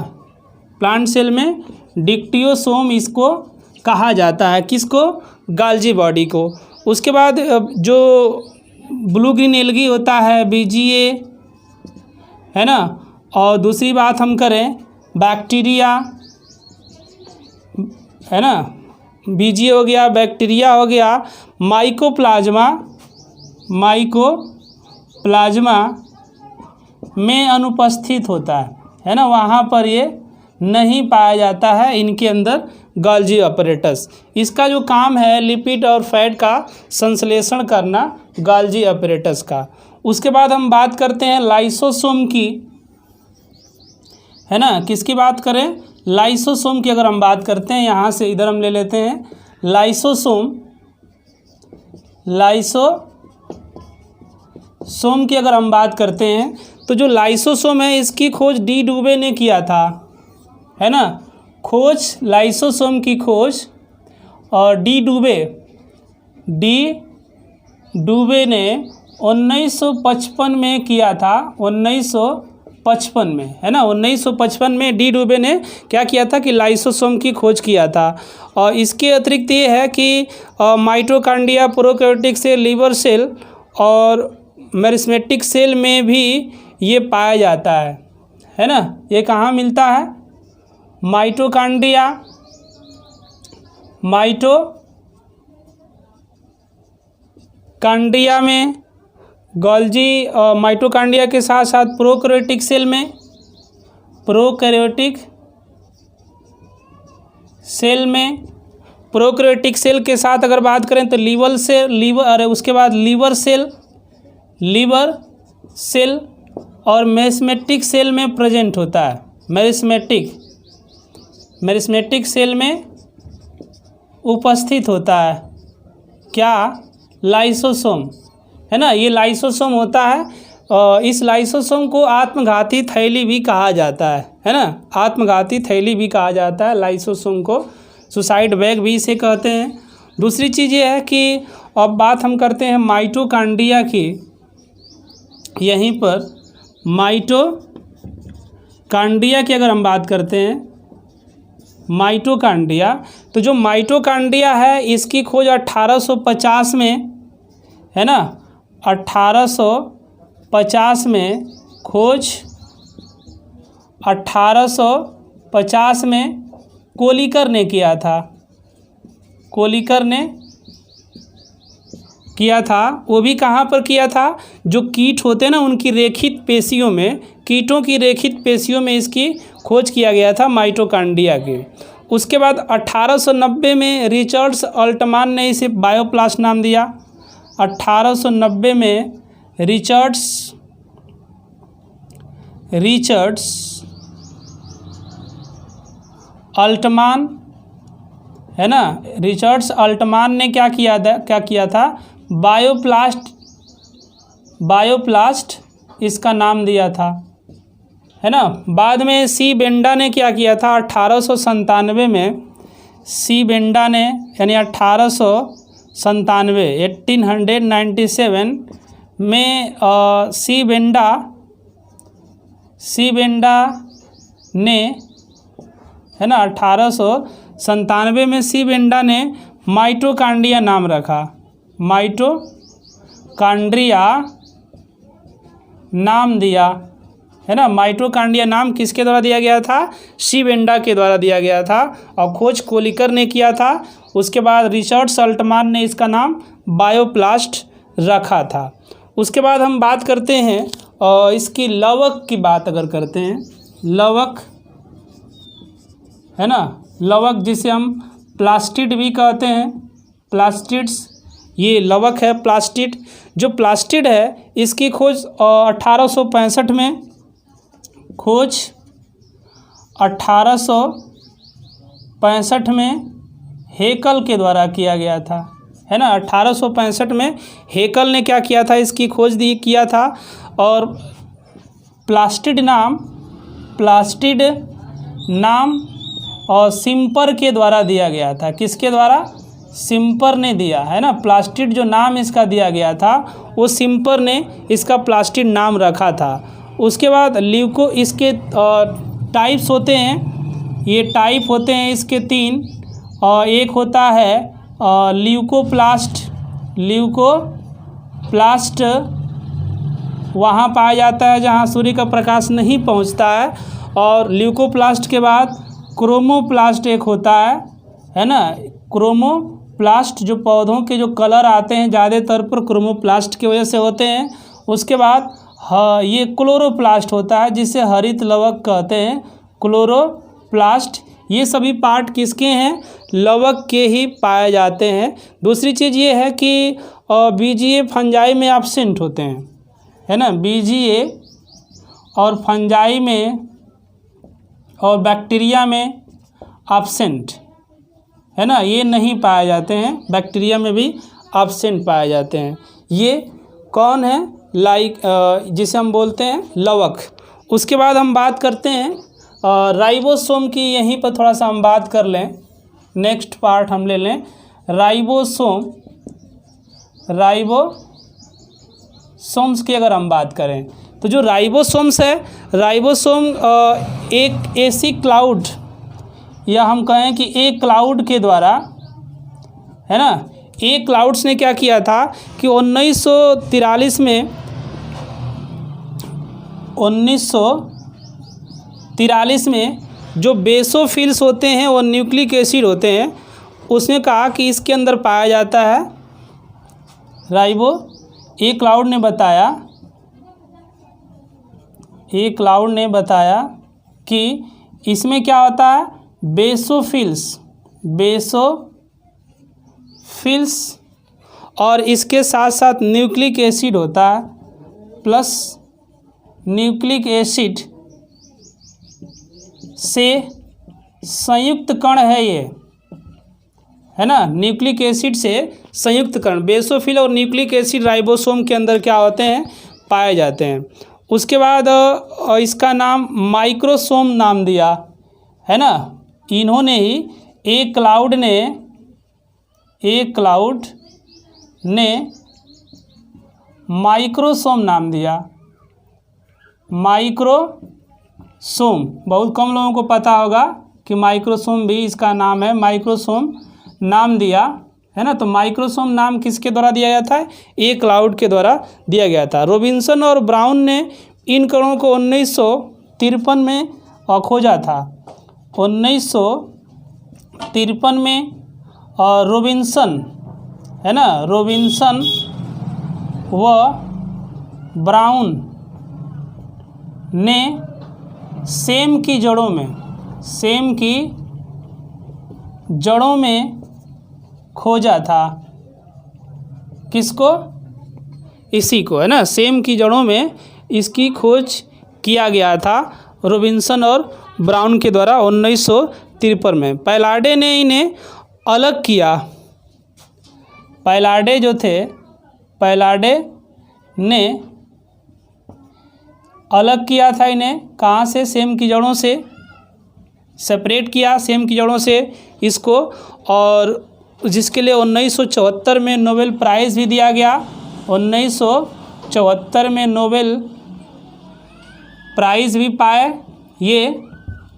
प्लांट सेल में डिक्टियोसोम इसको कहा जाता है, किसको, गोल्जी बॉडी को। उसके बाद जो ब्लू ग्रीन एल्गी होता है बीजीए, है ना, और दूसरी बात हम करें बैक्टीरिया, है ना, बीजीए हो गया, बैक्टीरिया हो गया, माइकोप्लाज्मा में अनुपस्थित होता है ना, वहाँ पर ये नहीं पाया जाता है इनके अंदर गोल्जी अपैरेटस। इसका जो काम है लिपिड और फैट का संश्लेषण करना गोल्जी अपैरेटस का। उसके बाद हम बात करते हैं लाइसोसोम की, है ना, किसकी बात करें, लाइसोसोम की अगर हम बात करते हैं, यहाँ से इधर हम ले लेते हैं लाइसोसोम की अगर हम बात करते हैं तो जो लाइसोसोम है इसकी खोज डी डुबे ने किया था, है ना, लाइसोसोम की खोज और डी डुबे ने 1955 में किया था, 1955 में, है ना, 1955 में डी डुबे ने क्या किया था कि लाइसोसोम की खोज किया था। और इसके अतिरिक्त ये है कि mitochondria, prokaryotic cell, liver cell और मेरिस्टेमिक सेल में भी ये पाया जाता है ना, ये कहाँ मिलता है, माइटोकॉन्ड्रिया में गोल्जी, माइटोकॉन्ड्रिया के साथ साथ प्रोकैरियोटिक सेल के साथ अगर बात करें तो उसके बाद लीवर सेल और मेरिस्टेमिक सेल में प्रेजेंट होता है, मेरिस्टेमिक सेल में उपस्थित होता है क्या, लाइसोसोम, है ना, ये लाइसोसोम होता है। इस लाइसोसोम को आत्मघाती थैली भी कहा जाता है ना, आत्मघाती थैली भी कहा जाता है लाइसोसोम को, सुसाइड बैग भी इसे कहते हैं। दूसरी चीज़ ये है कि अब बात हम करते हैं माइटोकॉन्ड्रिया की, यहीं पर माइटोकॉन्ड्रिया की अगर हम बात करते हैं, माइटोकॉन्ड्रिया, तो जो माइटोकॉन्ड्रिया है इसकी खोज 1850 में, है ना, 1850 में खोज 1850 में कोलिकर ने किया था, वो भी कहाँ पर किया था, जो कीट होते हैं ना उनकी रेखित पेशियों में, कीटों की रेखित पेशियों में इसकी खोज किया गया था माइटोकॉन्ड्रिया की। उसके बाद 1890 में रिचर्ड्स अल्टमान ने इसे बायोप्लास्ट नाम दिया। 1890 में रिचर्ड्स अल्टमान, है ना, रिचर्ड्स अल्टमान ने क्या किया था बायोप्लास्ट इसका नाम दिया था, है ना। बाद में सी बेंडा ने क्या किया था, 1897 में सी बेंडा ने, यानी 1897 में सी बेंडा ने, है ना, 1897 में सी बेंडा ने माइटोकॉन्ड्रिया नाम रखा, माइटोकॉन्ड्रिया नाम दिया, है ना। माइटोकॉन्ड्रिया नाम किसके द्वारा दिया गया था, सी बेंडा के द्वारा दिया गया था, और खोज कोलिकर ने किया था। उसके बाद रिचर्ड्स अल्टमान ने इसका नाम बायोप्लास्ट रखा था। उसके बाद हम बात करते हैं और इसकी लवक की बात अगर करते हैं, लवक, है ना, लवक जिसे हम प्लास्टिड भी कहते हैं, प्लास्टिड्स, ये लवक है प्लास्टिड। जो प्लास्टिड है इसकी खोज 1865 में, खोज 1865 में, हेकल के द्वारा किया गया था, है ना। 1865 में हेकल ने क्या किया था, इसकी खोज किया था। और प्लास्टिड नाम और सिम्पर के द्वारा दिया गया था। किसके द्वारा? सिम्पर ने दिया, है ना। प्लास्टिड जो नाम इसका दिया गया था वो सिम्पर ने इसका प्लास्टिड नाम रखा था। उसके बाद ल्यूको, इसके टाइप्स होते हैं, ये टाइप होते हैं इसके 3। और एक होता है ल्यूकोप्लास्ट वहाँ पाया जाता है जहाँ सूर्य का प्रकाश नहीं पहुँचता है। और ल्यूकोप्लास्ट के बाद क्रोमोप्लास्ट एक होता है ना। क्रोमोप्लास्ट जो पौधों के जो कलर आते हैं ज़्यादातर पर क्रोमोप्लास्ट की वजह से होते हैं। उसके बाद ये क्लोरोप्लास्ट होता है जिसे हरित लवक कहते हैं, क्लोरोप्लास्ट। ये सभी पार्ट किसके हैं? लवक के ही पाए जाते हैं। दूसरी चीज़ ये है कि बीजीए फंजाई में एब्सेंट होते हैं, है ना। बीजीए और फंजाई में और बैक्टीरिया में एब्सेंट, है ना, ये नहीं पाए जाते हैं। बैक्टीरिया में भी एब्सेंट पाए जाते हैं। ये कौन है? जिसे हम बोलते हैं लवक। उसके बाद हम बात करते हैं राइबोसोम की। यहीं पर थोड़ा सा हम बात कर लें, नेक्स्ट पार्ट हम ले लें राइबोसोम्स की। अगर हम बात करें तो जो राइबोसोम्स है, राइबोसोम एक ऐसी क्लाउड, या हम कहें कि एक क्लाउड के द्वारा, है ना, एक क्लाउड्स ने क्या किया था कि 1943 में जो बेसोफिल्स होते हैं वो न्यूक्लिक एसिड होते हैं, उसने कहा कि इसके अंदर पाया जाता है एक क्लाउड ने बताया कि इसमें क्या होता है, बेसोफिल्स और इसके साथ साथ न्यूक्लिक एसिड होता है, प्लस न्यूक्लिक एसिड से संयुक्त कण है ये, है ना। न्यूक्लिक एसिड से संयुक्त कण, बेसोफिल और न्यूक्लिक एसिड राइबोसोम के अंदर क्या होते हैं, पाए जाते हैं। उसके बाद इसका नाम माइक्रोसोम नाम दिया, है ना। इन्होंने ही एक क्लाउड ने माइक्रोसोम नाम दिया। माइक्रोसोम बहुत कम लोगों को पता होगा कि माइक्रोसोम भी इसका नाम है, माइक्रोसोम नाम दिया, है ना। तो माइक्रोसोम नाम किसके द्वारा दिया गया था? एक क्लाउड के द्वारा दिया गया था। रॉबिन्सन और ब्राउन ने इन कणों को 1953 में खोजा था। 1953 में रॉबिन्सन, है ना, रॉबिन्सन व ब्राउन ने सेम की जड़ों में खोजा था। किसको? इसी को, है ना। सेम की जड़ों में इसकी खोज किया गया था रॉबिन्सन और ब्राउन के द्वारा 1953 में। पैलाडे ने इन्हें अलग किया। पैलाडे ने अलग किया था इन्हें, कहाँ से? सेम की जड़ों से सेपरेट किया, सेम की जड़ों से इसको, और जिसके लिए 1974 में नोबेल प्राइज़ भी दिया गया। 1974 में नोबेल प्राइज़ भी पाए, ये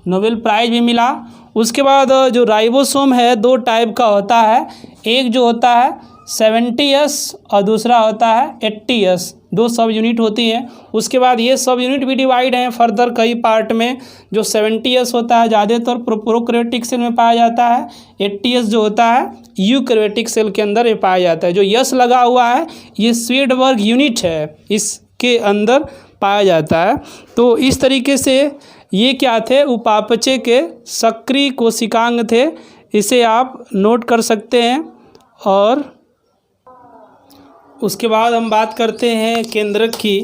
नोबेल प्राइज़ भी मिला। उसके बाद जो राइबोसोम है 2 टाइप का होता है, एक जो होता है 70S और दूसरा होता है 80S, 2 सब यूनिट होती हैं। उसके बाद ये सब यूनिट भी डिवाइड हैं फर्दर कई पार्ट में। जो 70S होता है ज़्यादातर प्रोकैरियोटिक सेल में पाया जाता है, 80S जो होता है यूकैरियोटिक सेल के अंदर ये पाया जाता है। जो यस लगा हुआ है ये स्वीडबर्ग यूनिट है, इसके अंदर पाया जाता है। तो इस तरीके से ये क्या थे? उपापचय के सक्रिय कोशिकांग थे, इसे आप नोट कर सकते हैं। और उसके बाद हम बात करते हैं केंद्रक की।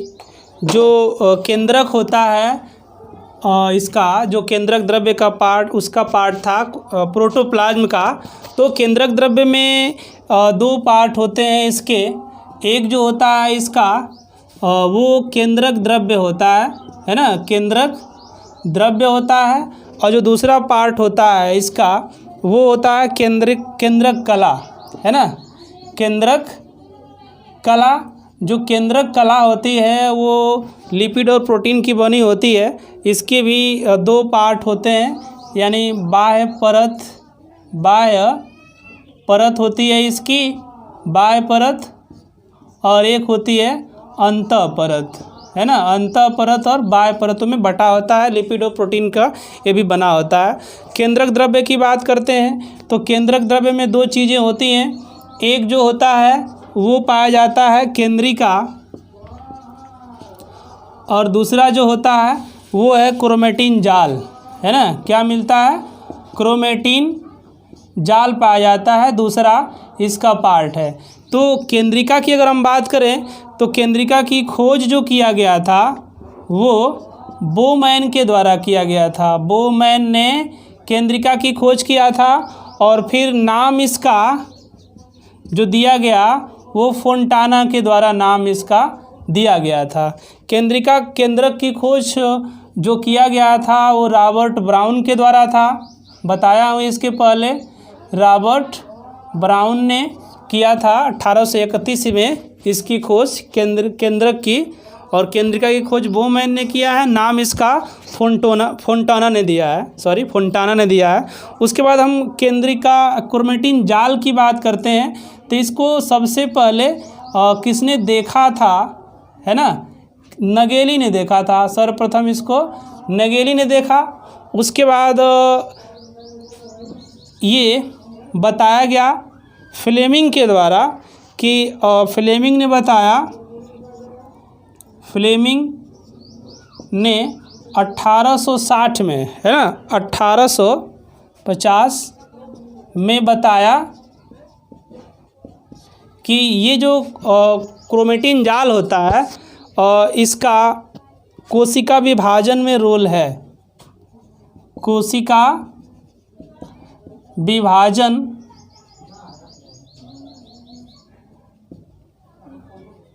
जो केंद्रक होता है इसका जो केंद्रक द्रव्य का पार्ट, उसका पार्ट था प्रोटोप्लाज्म का। तो केंद्रक द्रव्य में दो पार्ट होते हैं इसके। एक जो होता है इसका वो केंद्रक द्रव्य होता है ना, केंद्रक द्रव्य होता है। और जो दूसरा पार्ट होता है इसका वो होता है केंद्रक कला, है ना, केंद्रक कला। जो केंद्रक कला होती है वो लिपिड और प्रोटीन की बनी होती है। इसके भी दो पार्ट होते हैं, यानी बाह्य परत होती है इसकी, बाह्य परत, और एक होती है अंतः परत, है ना। अंतः परत और बाह्य परतों में बटा होता है लिपिड और प्रोटीन का, ये भी बना होता है। केंद्रक द्रव्य की बात करते हैं तो केंद्रक द्रव्य में दो चीज़ें होती हैं। एक जो होता है वो पाया जाता है केंद्रिका, और दूसरा जो होता है वो है क्रोमेटिन जाल, है ना। क्या मिलता है? क्रोमेटिन जाल पाया जाता है, दूसरा इसका पार्ट है। तो केंद्रिका की अगर हम बात करें तो केंद्रिका की खोज जो किया गया था वो बोमैन के द्वारा किया गया था। बोमैन ने केंद्रिका की खोज किया था और फिर नाम इसका जो दिया गया वो फोंटाना के द्वारा नाम इसका दिया गया था। केंद्रक की खोज जो किया गया था वो रॉबर्ट ब्राउन के द्वारा था, बताया हूँ इसके पहले। रॉबर्ट ब्राउन ने किया था 1831 में इसकी खोज केंद्रक की, और केंद्रिका की खोज बोमैन ने किया है। नाम इसका फोंटाना ने दिया है। उसके बाद हम केंद्रिका क्रोमेटिन जाल की बात करते हैं तो इसको सबसे पहले किसने देखा था, है ना, नगेली ने देखा था। सर्वप्रथम इसको नगेली ने देखा। उसके बाद ये बताया गया फ्लेमिंग के द्वारा कि फ्लेमिंग ने 1860 में, है ना, 1850 में बताया कि ये जो क्रोमेटिन जाल होता है इसका कोशिका विभाजन में रोल है। कोशिका विभाजन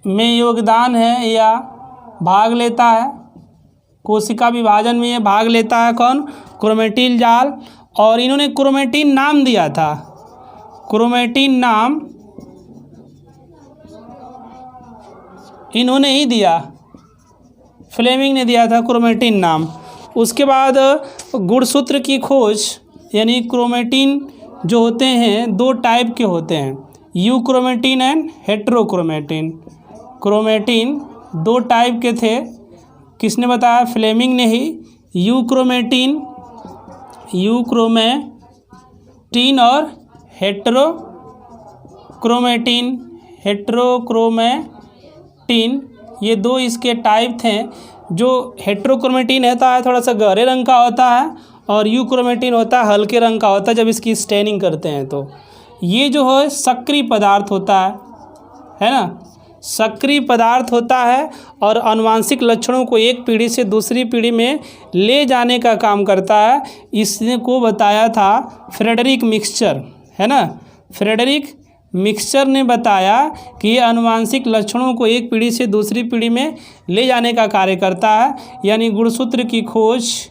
में योगदान है या भाग लेता है। कोशिका विभाजन में ये भाग लेता है कौन? क्रोमेटिन जाल। और इन्होंने क्रोमेटिन नाम दिया था। क्रोमेटिन नाम इन्होंने ही दिया, फ्लेमिंग ने दिया था क्रोमेटिन नाम। उसके बाद गुणसूत्र की खोज, यानी क्रोमेटिन जो होते हैं दो टाइप के होते हैं, यूक्रोमेटिन एंड हेट्रोक्रोमेटिन। क्रोमेटिन दो टाइप के थे, किसने बताया? फ्लेमिंग ने ही। यूक्रोमेटिन और हेट्रोक्रोमेटिन, ये दो इसके टाइप थे। जो हेट्रोक्रोमेटिन होता है थोड़ा सा गहरे रंग का होता है, और यूक्रोमेटिन होता है हल्के रंग का होता है जब इसकी स्टेनिंग करते हैं तो। ये जो है सक्रिय पदार्थ होता है ना, सक्रिय पदार्थ होता है और आनुवांशिक लक्षणों को एक पीढ़ी से दूसरी पीढ़ी में ले जाने का काम करता है। इसने को बताया था फ्रेडरिक मिक्सचर, है ना। फ्रेडरिक मिक्सचर ने बताया कि ये आनुवांशिक लक्षणों को एक पीढ़ी से दूसरी पीढ़ी में ले जाने का कार्य करता है। यानी गुणसूत्र की खोज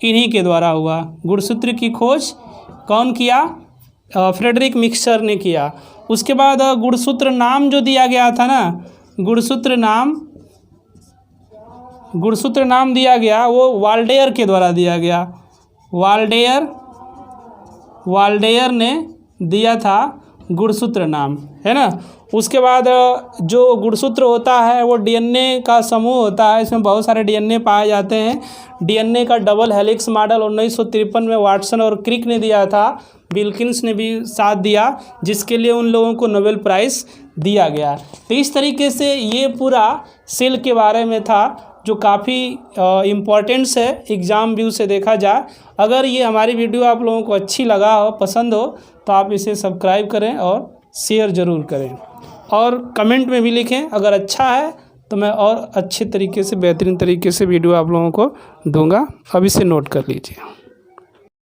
इन्हीं के द्वारा हुआ। गुणसूत्र की खोज कौन किया? फ्रेडरिक मिक्सचर ने किया। उसके बाद गुणसूत्र नाम जो दिया गया था ना, गुणसूत्र नाम दिया गया वो वाल्डेयर के द्वारा दिया गया। वाल्डेयर ने दिया था गुणसूत्र नाम, है ना। उसके बाद जो गुणसूत्र होता है वो डीएनए का समूह होता है, इसमें बहुत सारे डीएनए पाए जाते हैं। डीएनए का डबल हेलिक्स मॉडल 1953 में वाटसन और क्रिक ने दिया था, विल्किंस ने भी साथ दिया, जिसके लिए उन लोगों को नोबेल प्राइज़ दिया गया। तो इस तरीके से ये पूरा सेल के बारे में था, जो काफ़ी इम्पोर्टेंट्स है एग्ज़ाम व्यू से देखा जाए। अगर ये हमारी वीडियो आप लोगों को अच्छी लगा हो, पसंद हो, तो आप इसे सब्सक्राइब करें और शेयर ज़रूर करें, और कमेंट में भी लिखें। अगर अच्छा है तो मैं और अच्छे तरीके से, बेहतरीन तरीके से वीडियो आप लोगों को दूंगा। अब इसे नोट कर लीजिए।